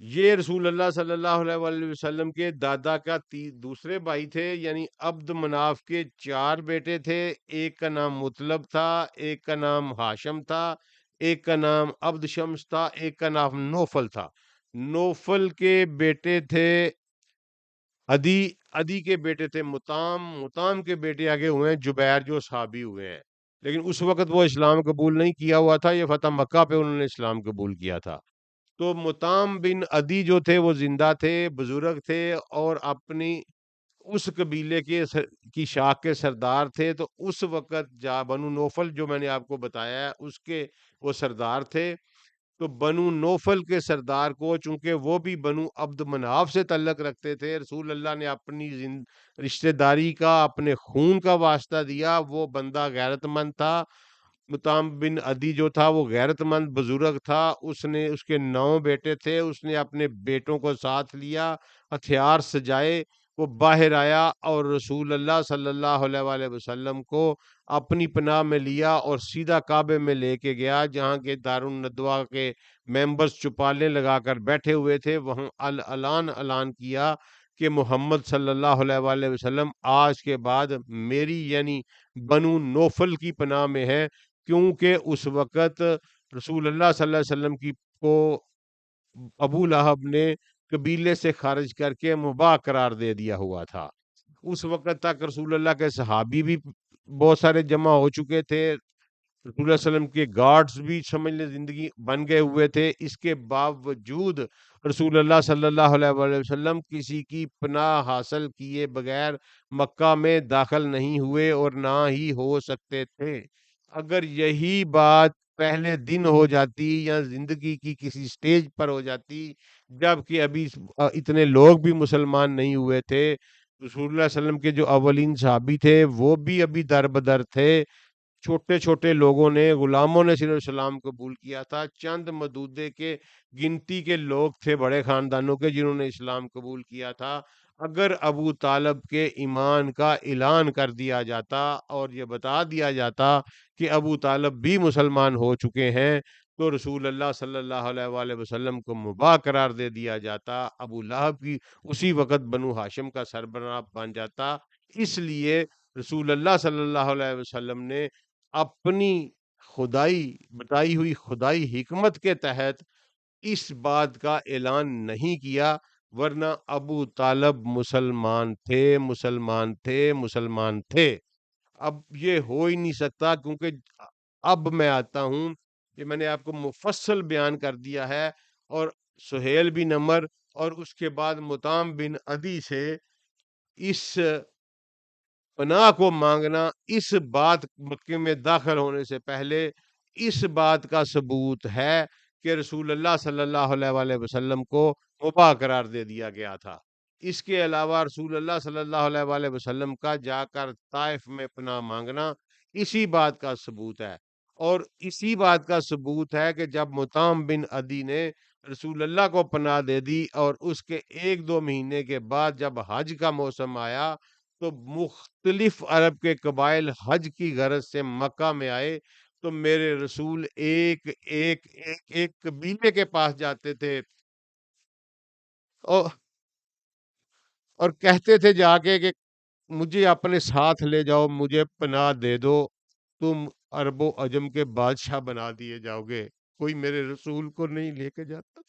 یہ رسول اللہ صلی اللہ علیہ وآلہ وسلم کے دادا کا دوسرے بھائی تھے. یعنی عبد مناف کے 4 بیٹے تھے. ایک کا نام مطلب تھا، ایک کا نام ہاشم تھا، ایک کا نام عبد شمس تھا، ایک کا نام نوفل تھا. نوفل کے بیٹے تھے عدی، عدی کے بیٹے تھے مطعم، مطعم کے بیٹے آگے ہوئے ہیں جبیر جو صحابی ہوئے ہیں. لیکن اس وقت وہ اسلام قبول نہیں کیا ہوا تھا، یہ فتح مکہ پہ انہوں نے اسلام قبول کیا تھا. تو مطعم بن عدی جو تھے وہ زندہ تھے، بزرگ تھے، اور اپنی اس قبیلے کی شاخ کے سردار تھے. تو اس وقت بنو نوفل جو میں نے آپ کو بتایا ہے اس کے وہ سردار تھے. تو بنو نوفل کے سردار کو، چونکہ وہ بھی بنو عبد مناف سے تعلق رکھتے تھے، رسول اللہ نے اپنی رشتہ داری کا، اپنے خون کا واسطہ دیا. وہ بندہ غیرت مند تھا. مطعم بن عدی جو تھا وہ غیرت مند بزرگ تھا. اس کے 9 بیٹے تھے. اس نے اپنے بیٹوں کو ساتھ لیا، ہتھیار سجائے، وہ باہر آیا اور رسول اللہ صلی اللہ علیہ وآلہ وسلم کو اپنی پناہ میں لیا اور سیدھا کعبے میں لے کے گیا، جہاں کے دارالندوا کے ممبرز چپالیں لگا کر بیٹھے ہوئے تھے. وہاں اعلان کیا کہ محمد صلی اللہ علیہ وآلہ وسلم آج کے بعد میری یعنی بنو نوفل کی پناہ میں ہے، کیونکہ اس وقت رسول اللہ صلی اللہ علیہ وسلم کو ابو لہب نے قبیلے سے خارج کر کے مباح قرار دے دیا ہوا تھا. اس وقت تک رسول اللہ کے صحابی بھی بہت سارے جمع ہو چکے تھے، رسول اللہ صلی اللہ علیہ وسلم کے گارڈز بھی سمجھ لیں زندگی بن گئے ہوئے تھے. اس کے باوجود رسول اللہ صلی اللہ علیہ وآلہ وسلم کسی کی پناہ حاصل کیے بغیر مکہ میں داخل نہیں ہوئے اور نہ ہی ہو سکتے تھے. اگر یہی بات پہلے دن ہو جاتی یا زندگی کی کسی سٹیج پر ہو جاتی جب کہ ابھی اتنے لوگ بھی مسلمان نہیں ہوئے تھے، رسول اللہ صلی اللہ علیہ وسلم کے جو اولین صحابی تھے وہ بھی ابھی در بدر تھے، چھوٹے چھوٹے لوگوں نے، غلاموں نے صرف اسلام قبول کیا تھا، چند مدودے کے گنتی کے لوگ تھے بڑے خاندانوں کے جنہوں نے اسلام قبول کیا تھا. اگر ابو طالب کے ایمان کا اعلان کر دیا جاتا اور یہ بتا دیا جاتا کہ ابو طالب بھی مسلمان ہو چکے ہیں، تو رسول اللہ صلی اللہ علیہ وآلہ وسلم کو مباح قرار دے دیا جاتا. ابو لہب بھی اسی وقت بنو ہاشم کا سربراہ بن جاتا. اس لیے رسول اللہ صلی اللہ علیہ وسلم نے اپنی بتائی ہوئی خدائی حکمت کے تحت اس بات کا اعلان نہیں کیا، ورنہ ابو طالب مسلمان تھے، مسلمان تھے، مسلمان تھے. اب یہ ہو ہی نہیں سکتا، کیونکہ اب میں آتا ہوں کہ میں نے آپ کو مفصل بیان کر دیا ہے، اور سہیل بن عمر اور اس کے بعد مطعم بن عدی سے اس پناہ کو مانگنا، اس بات مکے میں داخل ہونے سے پہلے اس بات کا ثبوت ہے کہ رسول اللہ صلی اللہ علیہ وآلہ وسلم کو مباح قرار دے دیا گیا تھا. اس کے علاوہ رسول اللہ صلی اللہ علیہ وآلہ وسلم کا جا کر طائف میں پناہ مانگنا اسی بات کا ثبوت ہے. اور اسی بات کا ثبوت ہے کہ جب مطعم بن عدی نے رسول اللہ کو پناہ دے دی اور اس کے 1-2 مہینے کے بعد جب حج کا موسم آیا تو مختلف عرب کے قبائل حج کی غرض سے مکہ میں آئے، تو میرے رسول ایک ایک ایک ایک قبیلے کے پاس جاتے تھے اور اور کہتے تھے جا کے کہ مجھے اپنے ساتھ لے جاؤ، مجھے پناہ دے دو، تم عرب و عجم کے بادشاہ بنا دیے جاؤ گے، کوئی میرے رسول کو نہیں لے کے جاتا۔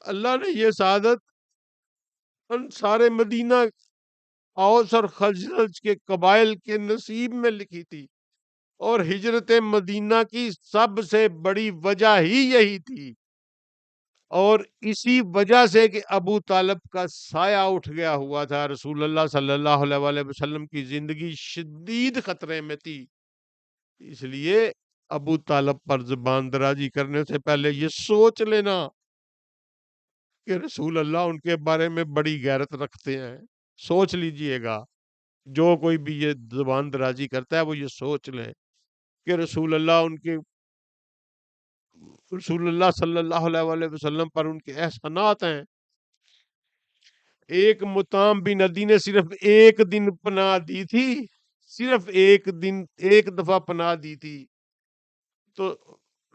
اللہ نے یہ سعادت ان سارے مدینہ اوس اور خزرج کے قبائل کے نصیب میں لکھی تھی، اور ہجرت مدینہ کی سب سے بڑی وجہ ہی یہی تھی، اور اسی وجہ سے کہ ابو طالب کا سایہ اٹھ گیا ہوا تھا، رسول اللہ صلی اللہ علیہ وآلہ وسلم کی زندگی شدید خطرے میں تھی، اس لیے ابو طالب پر زبان درازی کرنے سے پہلے یہ سوچ لینا کہ رسول اللہ ان کے بارے میں بڑی غیرت رکھتے ہیں، سوچ لیجئے گا، جو کوئی بھی یہ زبان درازی کرتا ہے وہ یہ سوچ لے کہ رسول اللہ صلی اللہ علیہ وآلہ وسلم پر ان کے احسانات ہیں۔ ایک متام بن ندی نے صرف ایک دن پناہ دی تھی، صرف ایک دن، ایک دفعہ پناہ دی تھی، تو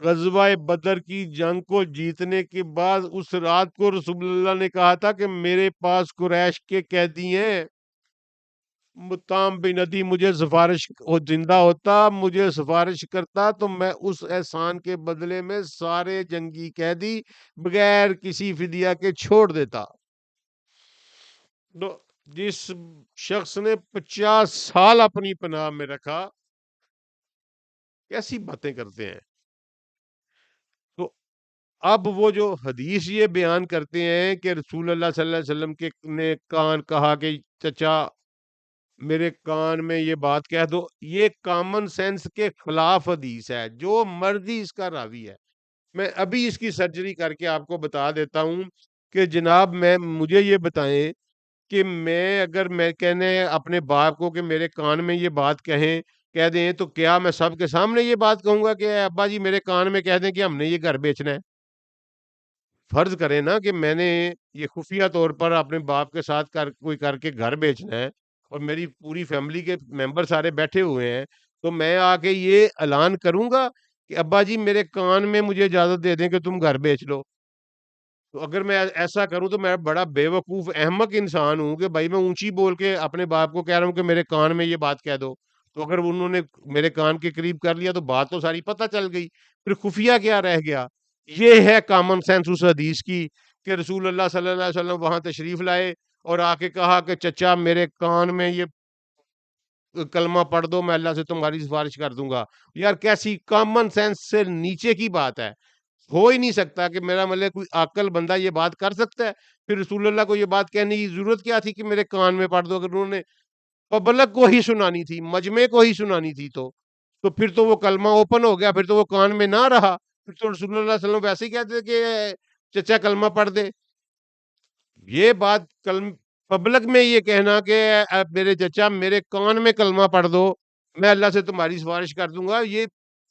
غزوہ بدر کی جنگ کو جیتنے کے بعد اس رات کو رسول اللہ نے کہا تھا کہ میرے پاس قریش کے قیدی ہیں، متام بن ندی مجھے سفارش، وہ زندہ ہوتا مجھے سفارش کرتا تو میں اس احسان کے بدلے میں سارے جنگی قیدی بغیر کسی فدیہ کے چھوڑ دیتا۔ تو جس شخص نے 50 سال اپنی پناہ میں رکھا، کیسی باتیں کرتے ہیں؟ تو اب وہ جو حدیث یہ بیان کرتے ہیں کہ رسول اللہ صلی اللہ علیہ وسلم کے نے کان کہا کہ چچا میرے کان میں یہ بات کہہ دو، یہ کامن سینس کے خلاف حدیث ہے، جو مرضی اس کا راوی ہے۔ میں ابھی اس کی سرجری کر کے آپ کو بتا دیتا ہوں کہ جناب مجھے یہ بتائیں کہ میں اگر میں کہنے اپنے باپ کو کہ میرے کان میں یہ بات کہہ دیں، تو کیا میں سب کے سامنے یہ بات کہوں گا کہ ابا جی میرے کان میں کہہ دیں کہ ہم نے یہ گھر بیچنا ہے؟ فرض کریں نا کہ میں نے یہ خفیہ طور پر اپنے باپ کے ساتھ کر کے گھر بیچنا ہے، اور میری پوری فیملی کے ممبر سارے بیٹھے ہوئے ہیں، تو میں آ کے یہ اعلان کروں گا کہ ابا جی میرے کان میں مجھے اجازت دے دیں کہ تم گھر بیچ لو؟ تو اگر میں ایسا کروں تو میں بڑا بے وقوف احمق انسان ہوں کہ بھائی میں اونچی بول کے اپنے باپ کو کہہ رہا ہوں کہ میرے کان میں یہ بات کہہ دو، تو اگر انہوں نے میرے کان کے قریب کر لیا تو بات تو ساری پتہ چل گئی، پھر خفیہ کیا رہ گیا؟ یہ ہے کامن سینس اس حدیث کی کہ رسول اللہ صلی اللہ علیہ وسلم وہاں تشریف لائے اور آ کے کہا کہ چچا میرے کان میں یہ کلمہ پڑھ دو، میں اللہ سے تمہاری سفارش کر دوں گا۔ یار کیسی کامن سینس سے نیچے کی بات ہے، ہو ہی نہیں سکتا کہ میرا مطلب کوئی عاقل بندہ یہ بات کر سکتا ہے؟ پھر رسول اللہ کو یہ بات کہنے کی ضرورت کیا تھی کہ میرے کان میں پڑھ دو؟ اگر انہوں نے پبلک کو ہی سنانی تھی، مجمع کو ہی سنانی تھی، تو پھر تو وہ کلمہ اوپن ہو گیا، پھر تو وہ کان میں نہ رہا، پھر تو رسول اللہ صلی اللہ علیہ وسلم ویسے ہی کہتے کہ چچا کلمہ پڑھ دے۔ یہ بات پبلک میں یہ کہنا کہ میرے چچا میرے کان میں کلمہ پڑھ دو، میں اللہ سے تمہاری سفارش کر دوں گا، یہ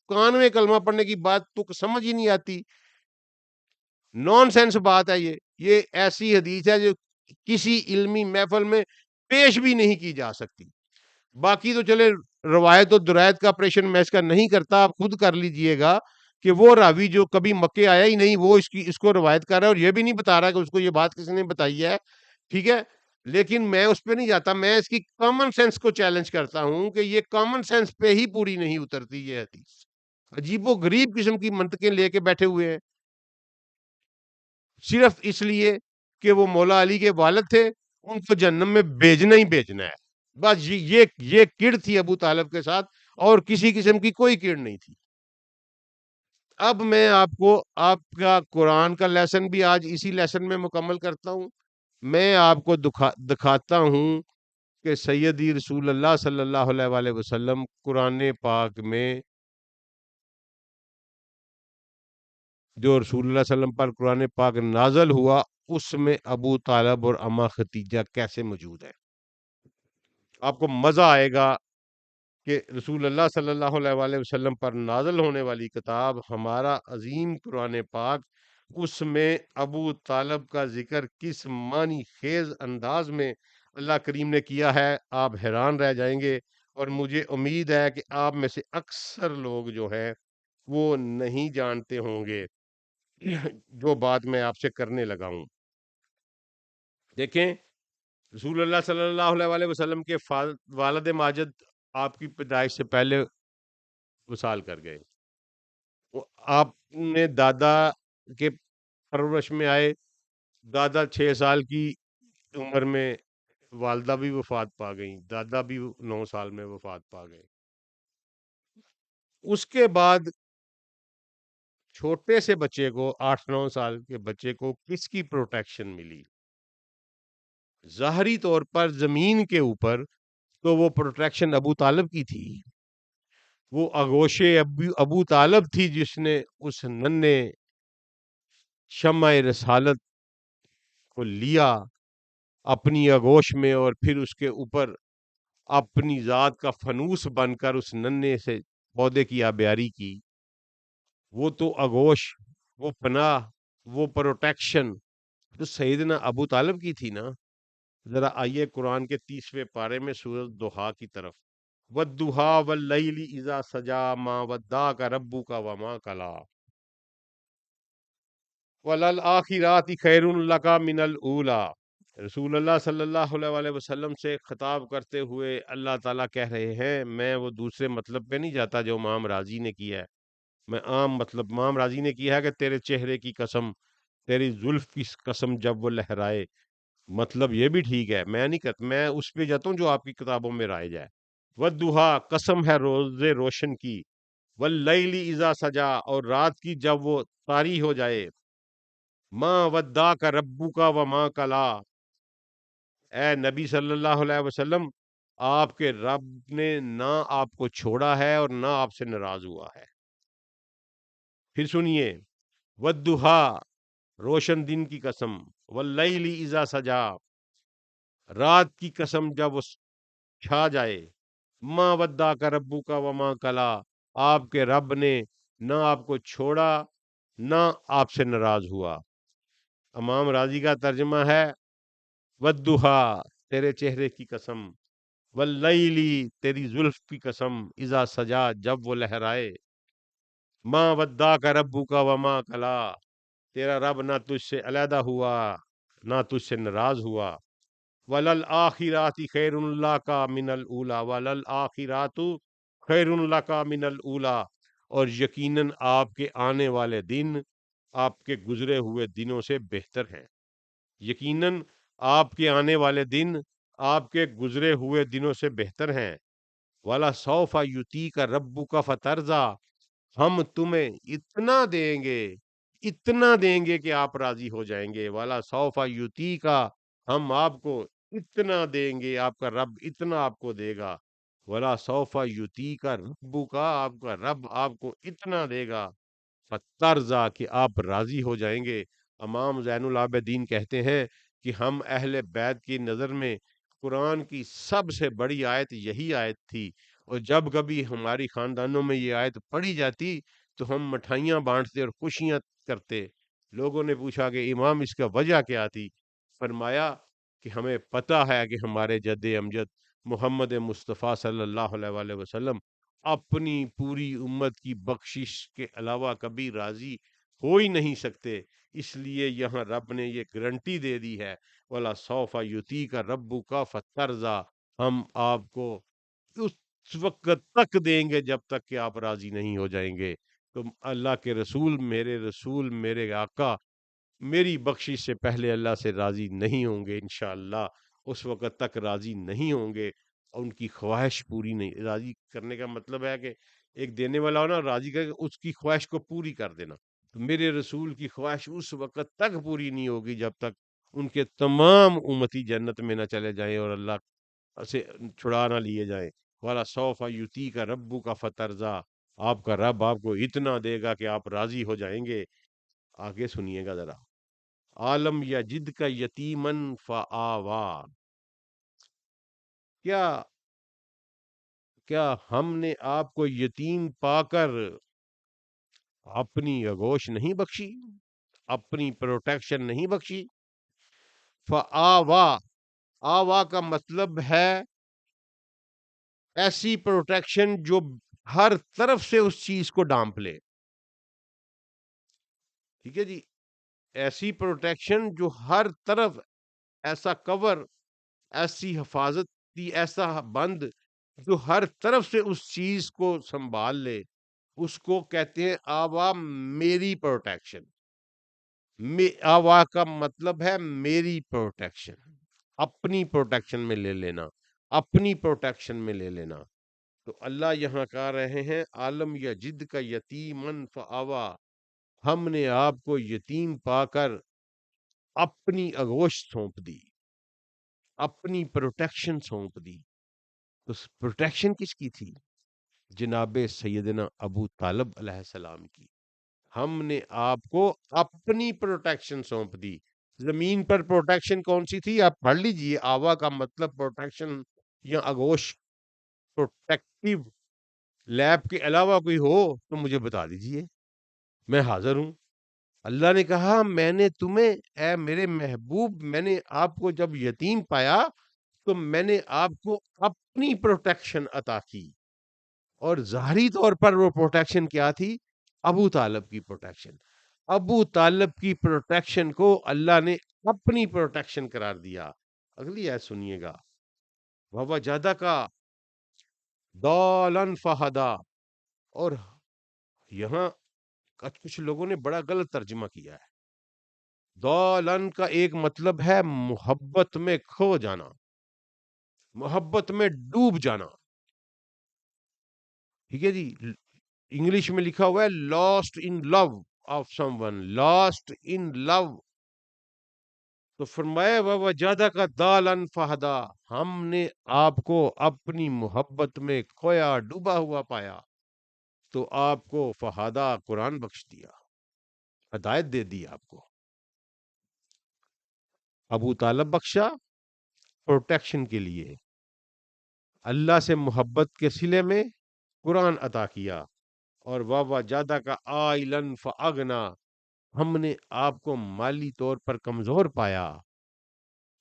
کان میں کلمہ پڑھنے کی بات تو سمجھ ہی نہیں آتی، نان سینس بات ہے یہ ایسی حدیث ہے جو کسی علمی محفل میں پیش بھی نہیں کی جا سکتی۔ باقی تو چلے روایت و درایت کا آپریشن میں اس کا نہیں کرتا، آپ خود کر لیجئے گا کہ وہ راوی جو کبھی مکے آیا ہی نہیں وہ اس کو روایت کر رہا ہے اور یہ بھی نہیں بتا رہا کہ اس کو یہ بات کسی نے بتائی ہے، ٹھیک ہے، لیکن میں اس پہ نہیں جاتا، میں اس کی کامن سینس کو چیلنج کرتا ہوں کہ یہ کامن سینس پہ ہی پوری نہیں اترتی یہ حدیث، عجیب و غریب قسم کی منطقیں لے کے بیٹھے ہوئے ہیں، صرف اس لیے کہ وہ مولا علی کے والد تھے، ان کو جہنم میں بھیجنا ہی بھیجنا ہے، بس یہ کڑ تھی ابو طالب کے ساتھ، اور کسی قسم کی کوئی کڑ نہیں تھی۔ اب میں آپ کو آپ کا قرآن کا لیسن بھی آج اسی لیسن میں مکمل کرتا ہوں، میں آپ کو دکھاتا ہوں کہ سیدی رسول اللہ صلی اللہ علیہ وآلہ وسلم قرآن پاک میں جو رسول اللہ صلی اللہ علیہ وسلم پر قرآن پاک نازل ہوا اس میں ابو طالب اور اما ختیجہ کیسے موجود ہے؟ آپ کو مزہ آئے گا کہ رسول اللہ صلی اللہ علیہ وآلہ وسلم پر نازل ہونے والی کتاب ہمارا عظیم قرآن پاک، اس میں ابو طالب کا ذکر کس معنی خیز انداز میں اللہ کریم نے کیا ہے، آپ حیران رہ جائیں گے۔ اور مجھے امید ہے کہ آپ میں سے اکثر لوگ جو ہیں وہ نہیں جانتے ہوں گے جو بات میں آپ سے کرنے لگا ہوں۔ دیکھیں، رسول اللہ صلی اللہ علیہ وآلہ وسلم کے والد ماجد آپ کی پیدائش سے پہلے وصال کر گئے۔ وہ آپ نے دادا کے پرورش میں آئے، دادا 6 سال کی عمر میں والدہ بھی وفات پا گئیں، دادا بھی 9 سال میں وفات پا گئے۔ اس کے بعد چھوٹے سے بچے کو، 8 9 سال کے بچے کو کس کی پروٹیکشن ملی؟ ظاہری طور پر زمین کے اوپر تو وہ پروٹیکشن ابو طالب کی تھی، وہ آغوش ابو طالب تھی جس نے اس ننھے شمع رسالت کو لیا اپنی آغوش میں، اور پھر اس کے اوپر اپنی ذات کا فنوس بن کر اس ننھے سے پودے کی آبیاری کی۔ وہ تو آغوش، وہ پناہ، وہ پروٹیکشن تو سیدنا ابو طالب کی تھی نا۔ ذرا آئیے قرآن کے 30ویں پارے میں سورۃ ضحیٰ کی طرف۔ وَالضُّحَىٰ وَاللَّيْلِ إِذَا سَجَىٰ مَا وَدَّعَكَ رَبُّكَ وَمَا قَلَىٰ وَلَلْآخِرَةُ خَيْرٌ لَكَ مِنَ الْأُولَىٰ۔ رسول اللہ صلی اللہ علیہ وآلہ وسلم سے خطاب کرتے ہوئے اللہ تعالیٰ کہہ رہے ہیں، میں وہ دوسرے مطلب پہ نہیں جاتا جو امام راضی نے کیا ہے، میں عام مطلب امام راضی نے کیا ہے کہ تیرے چہرے کی قسم، تیری زلف کی قسم جب وہ لہرائے، مطلب یہ بھی ٹھیک ہے، میں نہیں کرتا، میں اس پہ جاتا ہوں جو آپ کی کتابوں میں رائج ہے۔ وَالضُّحَىٰ قسم ہے روز روشن کی، وَاللَّيْلِ إِذَا سَجَىٰ اور رات کی جب وہ طاری ہو جائے، مَا وَدَّعَكَ رَبُّكَ وَمَا قَلَىٰ، اے نبی صلی اللہ علیہ وسلم، آپ کے رب نے نہ آپ کو چھوڑا ہے اور نہ آپ سے ناراض ہوا ہے۔ پھر سنیے، وَالضُّحَىٰ روشن دن کی قسم، وَاللَّيْلِ إِذَا سَجَىٰ رات کی قسم جب وہ چھا جائے، مَا وَدَّعَكَ رَبُّكَ وَمَا قَلَىٰ آپ کے رب نے نہ آپ کو چھوڑا نہ آپ سے ناراض ہوا۔ امام راضی کا ترجمہ ہے، وَالضُّحَىٰ تیرے چہرے کی قسم، وَاللَّيْلِ تیری زلف کی قسم، اذا سجا جب وہ لہرائے، مَا وَدَّعَكَ رَبُّكَ وَمَا قَلَىٰ تیرا رب نہ تجھ سے علیحدہ ہوا نہ تجھ سے ناراض ہوا۔ وَلَلْآخِرَاتِ خَيْرٌ لَكَ مِنَ الْأُولَىٰ وَلَلْآخِرَاتُ خَيْرٌ لَكَ مِنَ الْأُولَىٰ اور یقیناً آپ کے آنے والے دن آپ کے گزرے ہوئے دنوں سے بہتر ہیں۔ یقیناً آپ کے آنے والے دن آپ کے گزرے ہوئے دنوں سے بہتر ہیں۔ وَلَسَوْفَ يُعْطِيكَ رَبُّكَ فَتَرْضَىٰ ہم تمہیں اتنا دیں گے کہ آپ راضی ہو جائیں گے۔ وَلَسَوْفَ يُعْطِيكَ ہم آپ کو اتنا دیں گے، آپ کا رب اتنا آپ کو دے گا۔ وَلَسَوْفَ يُعْطِيكَ رَبُّكَ آپ کا رب آپ کو اتنا دے گا، فَتَرْضَىٰ کہ آپ راضی ہو جائیں گے۔ امام زین العابدین کہتے ہیں کہ ہم اہل بیت کی نظر میں قرآن کی سب سے بڑی آیت یہی آیت تھی، اور جب کبھی ہماری خاندانوں میں یہ آیت پڑھی جاتی تو ہم مٹھائیاں بانٹتے اور خوشیاں کرتے۔ لوگوں نے پوچھا کہ امام اس کا وجہ کیا تھی؟ فرمایا کہ ہمیں پتہ ہے کہ ہمارے جد امجد محمد مصطفیٰ صلی اللہ علیہ وآلہ وسلم اپنی پوری امت کی بخشش کے علاوہ کبھی راضی ہو ہی نہیں سکتے، اس لیے یہاں رب نے یہ گارنٹی دے دی ہے، وَلَا سَوْفَ يُعْطِيكَ رَبُّكَ فَتَرْضَىٰ ہم آپ کو اس وقت تک دیں گے جب تک کہ آپ راضی نہیں ہو جائیں گے۔ تو اللہ کے رسول میرے آقا میری بخشش سے پہلے اللہ سے راضی نہیں ہوں گے انشاءاللہ، اس وقت تک راضی نہیں ہوں گے، اور ان کی خواہش پوری نہیں۔ راضی کرنے کا مطلب ہے کہ ایک دینے والا ہو نا، راضی کر کے اس کی خواہش کو پوری کر دینا۔ تو میرے رسول کی خواہش اس وقت تک پوری نہیں ہوگی جب تک ان کے تمام امتی جنت میں نہ چلے جائیں اور اللہ سے چھڑا نہ لیے جائیں۔ والا سوف یوتی کا ربو کا فترزا آپ کا رب آپ کو اتنا دے گا کہ آپ راضی ہو جائیں گے۔ آگے سنیے گا ذرا، عالم یا جد کا یتیمن فآوا کیا کیا ہم نے آپ کو یتیم پا کر اپنی آغوش نہیں بخشی، اپنی پروٹیکشن نہیں بخشی؟ فآوا، آوا کا مطلب ہے ایسی پروٹیکشن جو ہر طرف سے اس چیز کو ڈانپ لے. ٹھیک ہے جی، ایسی پروٹیکشن جو ہر طرف، ایسا کور، ایسی حفاظتی، ایسا بند جو ہر طرف سے اس چیز کو سنبھال لے، اس کو کہتے ہیں آوا میری پروٹیکشن. آوا کا مطلب ہے میری پروٹیکشن، اپنی پروٹیکشن میں لے لینا، اپنی پروٹیکشن میں لے لینا. تو اللہ یہاں کہہ رہے ہیں عالم یا جد کا یتیمن فآوا، ہم نے آپ کو یتیم پا کر اپنی آغوش سونپ دی، اپنی پروٹیکشن سونپ دی. تو پروٹیکشن کس کی تھی؟ جناب سیدنا ابو طالب علیہ السلام کی. ہم نے آپ کو اپنی پروٹیکشن سونپ دی. زمین پر پروٹیکشن کون سی تھی؟ آپ پڑھ لیجئے. آوا کا مطلب پروٹیکشن یا آغوش، پروٹیکٹیو لیب کے علاوہ کوئی ہو تو مجھے بتا دیجئے، میں حاضر ہوں. اللہ نے کہا میں نے تمہیں، اے میرے محبوب، میں نے آپ کو جب یتیم پایا تو میں نے آپ کو اپنی پروٹیکشن عطا کی. اور ظاہری طور پر وہ پروٹیکشن کیا تھی؟ ابو طالب کی پروٹیکشن. ابو طالب کی پروٹیکشن کو اللہ نے اپنی پروٹیکشن قرار دیا. اگلی آیت سنیے گا. وَوَجَدَكَ ضَالًا فَہَدَىٰ. اور یہاں کچھ لوگوں نے بڑا غلط ترجمہ کیا ہے. ضَالًا کا ایک مطلب ہے محبت میں کھو جانا، محبت میں ڈوب جانا. ٹھیک ہے جی، انگلش میں لکھا ہوا ہے lost in love of someone, lost in love. تو فرمایا وَوَجَدَكَ کا دالن فہدا، ہم نے آپ کو اپنی محبت میں کھویا ڈوبا ہوا پایا تو آپ کو فہدا قرآن بخش دیا، ہدایت دے دی آپ کو. ابو طالب بخشا پروٹیکشن کے لیے، اللہ سے محبت کے صلے میں قرآن عطا کیا. اور وَوَجَدَكَ عَائِلًا فَأَغْنَىٰ، ہم نے آپ کو مالی طور پر کمزور پایا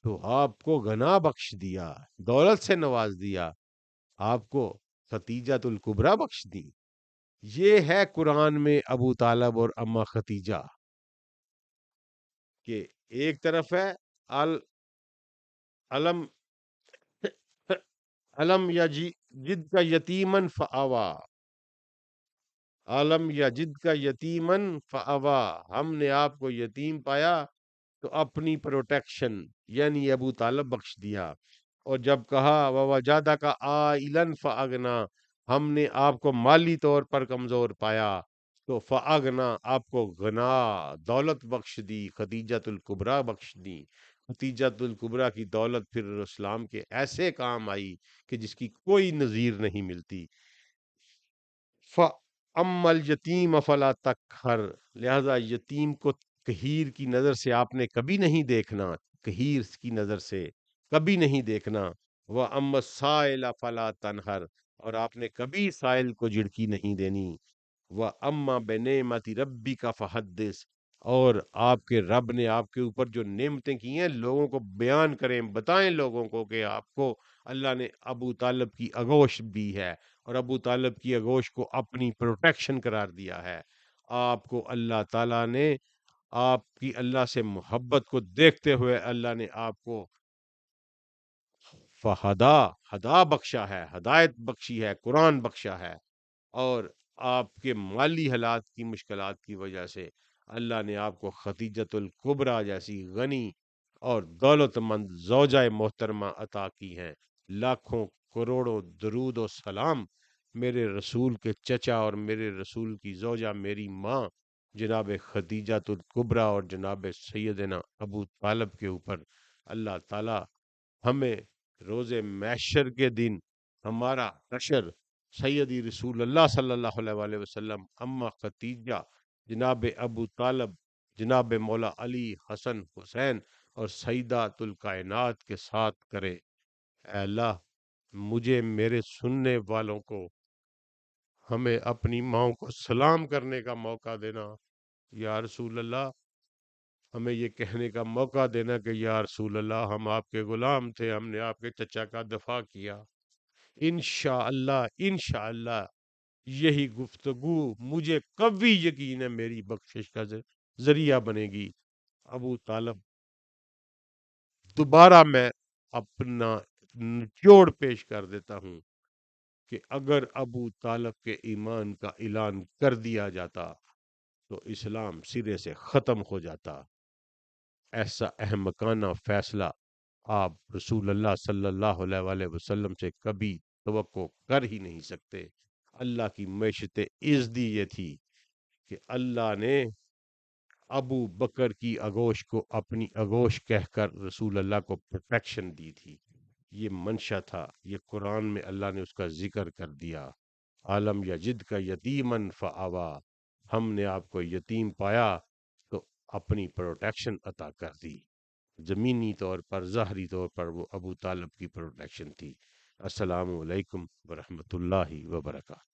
تو آپ کو غنا بخش دیا، دولت سے نواز دیا، آپ کو ختیجۃ الکبریٰ بخش دی. یہ ہے قرآن میں ابو طالب اور اما ختیجہ کہ ایک طرف ہے علم علم یا جد کا یتیمن فآوا، عالم یا جد کا یتیمن فآوا، ہم نے آپ کو یتیم پایا تو اپنی پروٹیکشن یعنی ابو طالب بخش دیا. اور جب کہا وَوَجَدَكَ عَائِلًا فَأَغْنَىٰ، ہم نے آپ کو مالی طور پر کمزور پایا تو فَأَغْنَىٰ، آپ کو غنا، دولت بخش دی، خدیجۃ الکبریٰ بخش دی. خدیجۃ الکبریٰ کی دولت پھر اسلام کے ایسے کام آئی کہ جس کی کوئی نظیر نہیں ملتی. فَأَمَّا الْيَتِيمَ فَلَا تَقْهَرْ، لہذا یتیم کو کہیر کی نظر سے آپ نے کبھی نہیں دیکھنا، کہیر کی نظر سے کبھی نہیں دیکھنا. وَأَمَّا السَّائِلَ فَلَا تَنْهَرْ، اور آپ نے کبھی سائل کو جھڑکی نہیں دینی. وَأَمَّا بِنِعْمَتِ رَبِّكَ فَحَدِّثْ، اور آپ کے رب نے آپ کے اوپر جو نعمتیں کی ہیں لوگوں کو بیان کریں، بتائیں لوگوں کو کہ آپ کو اللہ نے ابو طالب کی آغوش بھی ہے اور ابو طالب کی آغوش کو اپنی پروٹیکشن قرار دیا ہے. آپ کو اللہ تعالیٰ نے آپ کی اللہ سے محبت کو دیکھتے ہوئے اللہ نے آپ کو فہدا، ہدا بخشا ہے، ہدایت بخشی ہے، قرآن بخشا ہے. اور آپ کے مالی حالات کی مشکلات کی وجہ سے اللہ نے آپ کو خدیجۃ الکبریٰ جیسی غنی اور دولت مند زوجہ محترمہ عطا کی ہیں. لاکھوں کروڑوں درود و سلام میرے رسول کے چچا اور میرے رسول کی زوجہ میری ماں جناب خدیجۃ الکبریٰ اور جناب سیدنا ابو طالب کے اوپر. اللہ تعالی ہمیں روز محشر کے دن ہمارا حشر سیدی رسول اللہ صلی اللہ علیہ وآلہ وسلم، اما خدیجہ، جناب ابو طالب، جناب مولا علی، حسن، حسین اور سیدات الکائنات کے ساتھ کرے. اے اللہ مجھے میرے سننے والوں کو ہمیں اپنی ماؤں کو سلام کرنے کا موقع دینا۔ یا رسول اللہ، ہمیں یہ کہنے کا موقع دینا کہ یا رسول اللہ، ہم آپ کے غلام تھے، ہم نے آپ کے چچا کا دفاع کیا۔ انشاءاللہ انشاءاللہ یہی گفتگو مجھے قوی یقین ہے میری بخشش کا ذریعہ بنے گی۔ ابو طالب، دوبارہ میں اپنا نچوڑ پیش کر دیتا ہوں کہ اگر ابو طالب کے ایمان کا اعلان کر دیا جاتا تو اسلام سرے سے ختم ہو جاتا۔ ایسا احمقانہ فیصلہ آپ رسول اللہ صلی اللہ علیہ وآلہ وسلم سے کبھی توقع کر ہی نہیں سکتے۔ اللہ کی معیشت عزتی یہ تھی کہ اللہ نے ابو بکر کی آگوش کو اپنی آگوش کہہ کر رسول اللہ کو پروٹیکشن دی تھی۔ یہ منشا تھا، یہ قرآن میں اللہ نے اس کا ذکر کر دیا۔ عالم یجد کا یتیمن فآوا، ہم نے آپ کو یتیم پایا تو اپنی پروٹیکشن عطا کر دی۔ زمینی طور پر، ظاہری طور پر وہ ابو طالب کی پروٹیکشن تھی۔ السلام علیکم ورحمۃ اللہ وبرکاتہ۔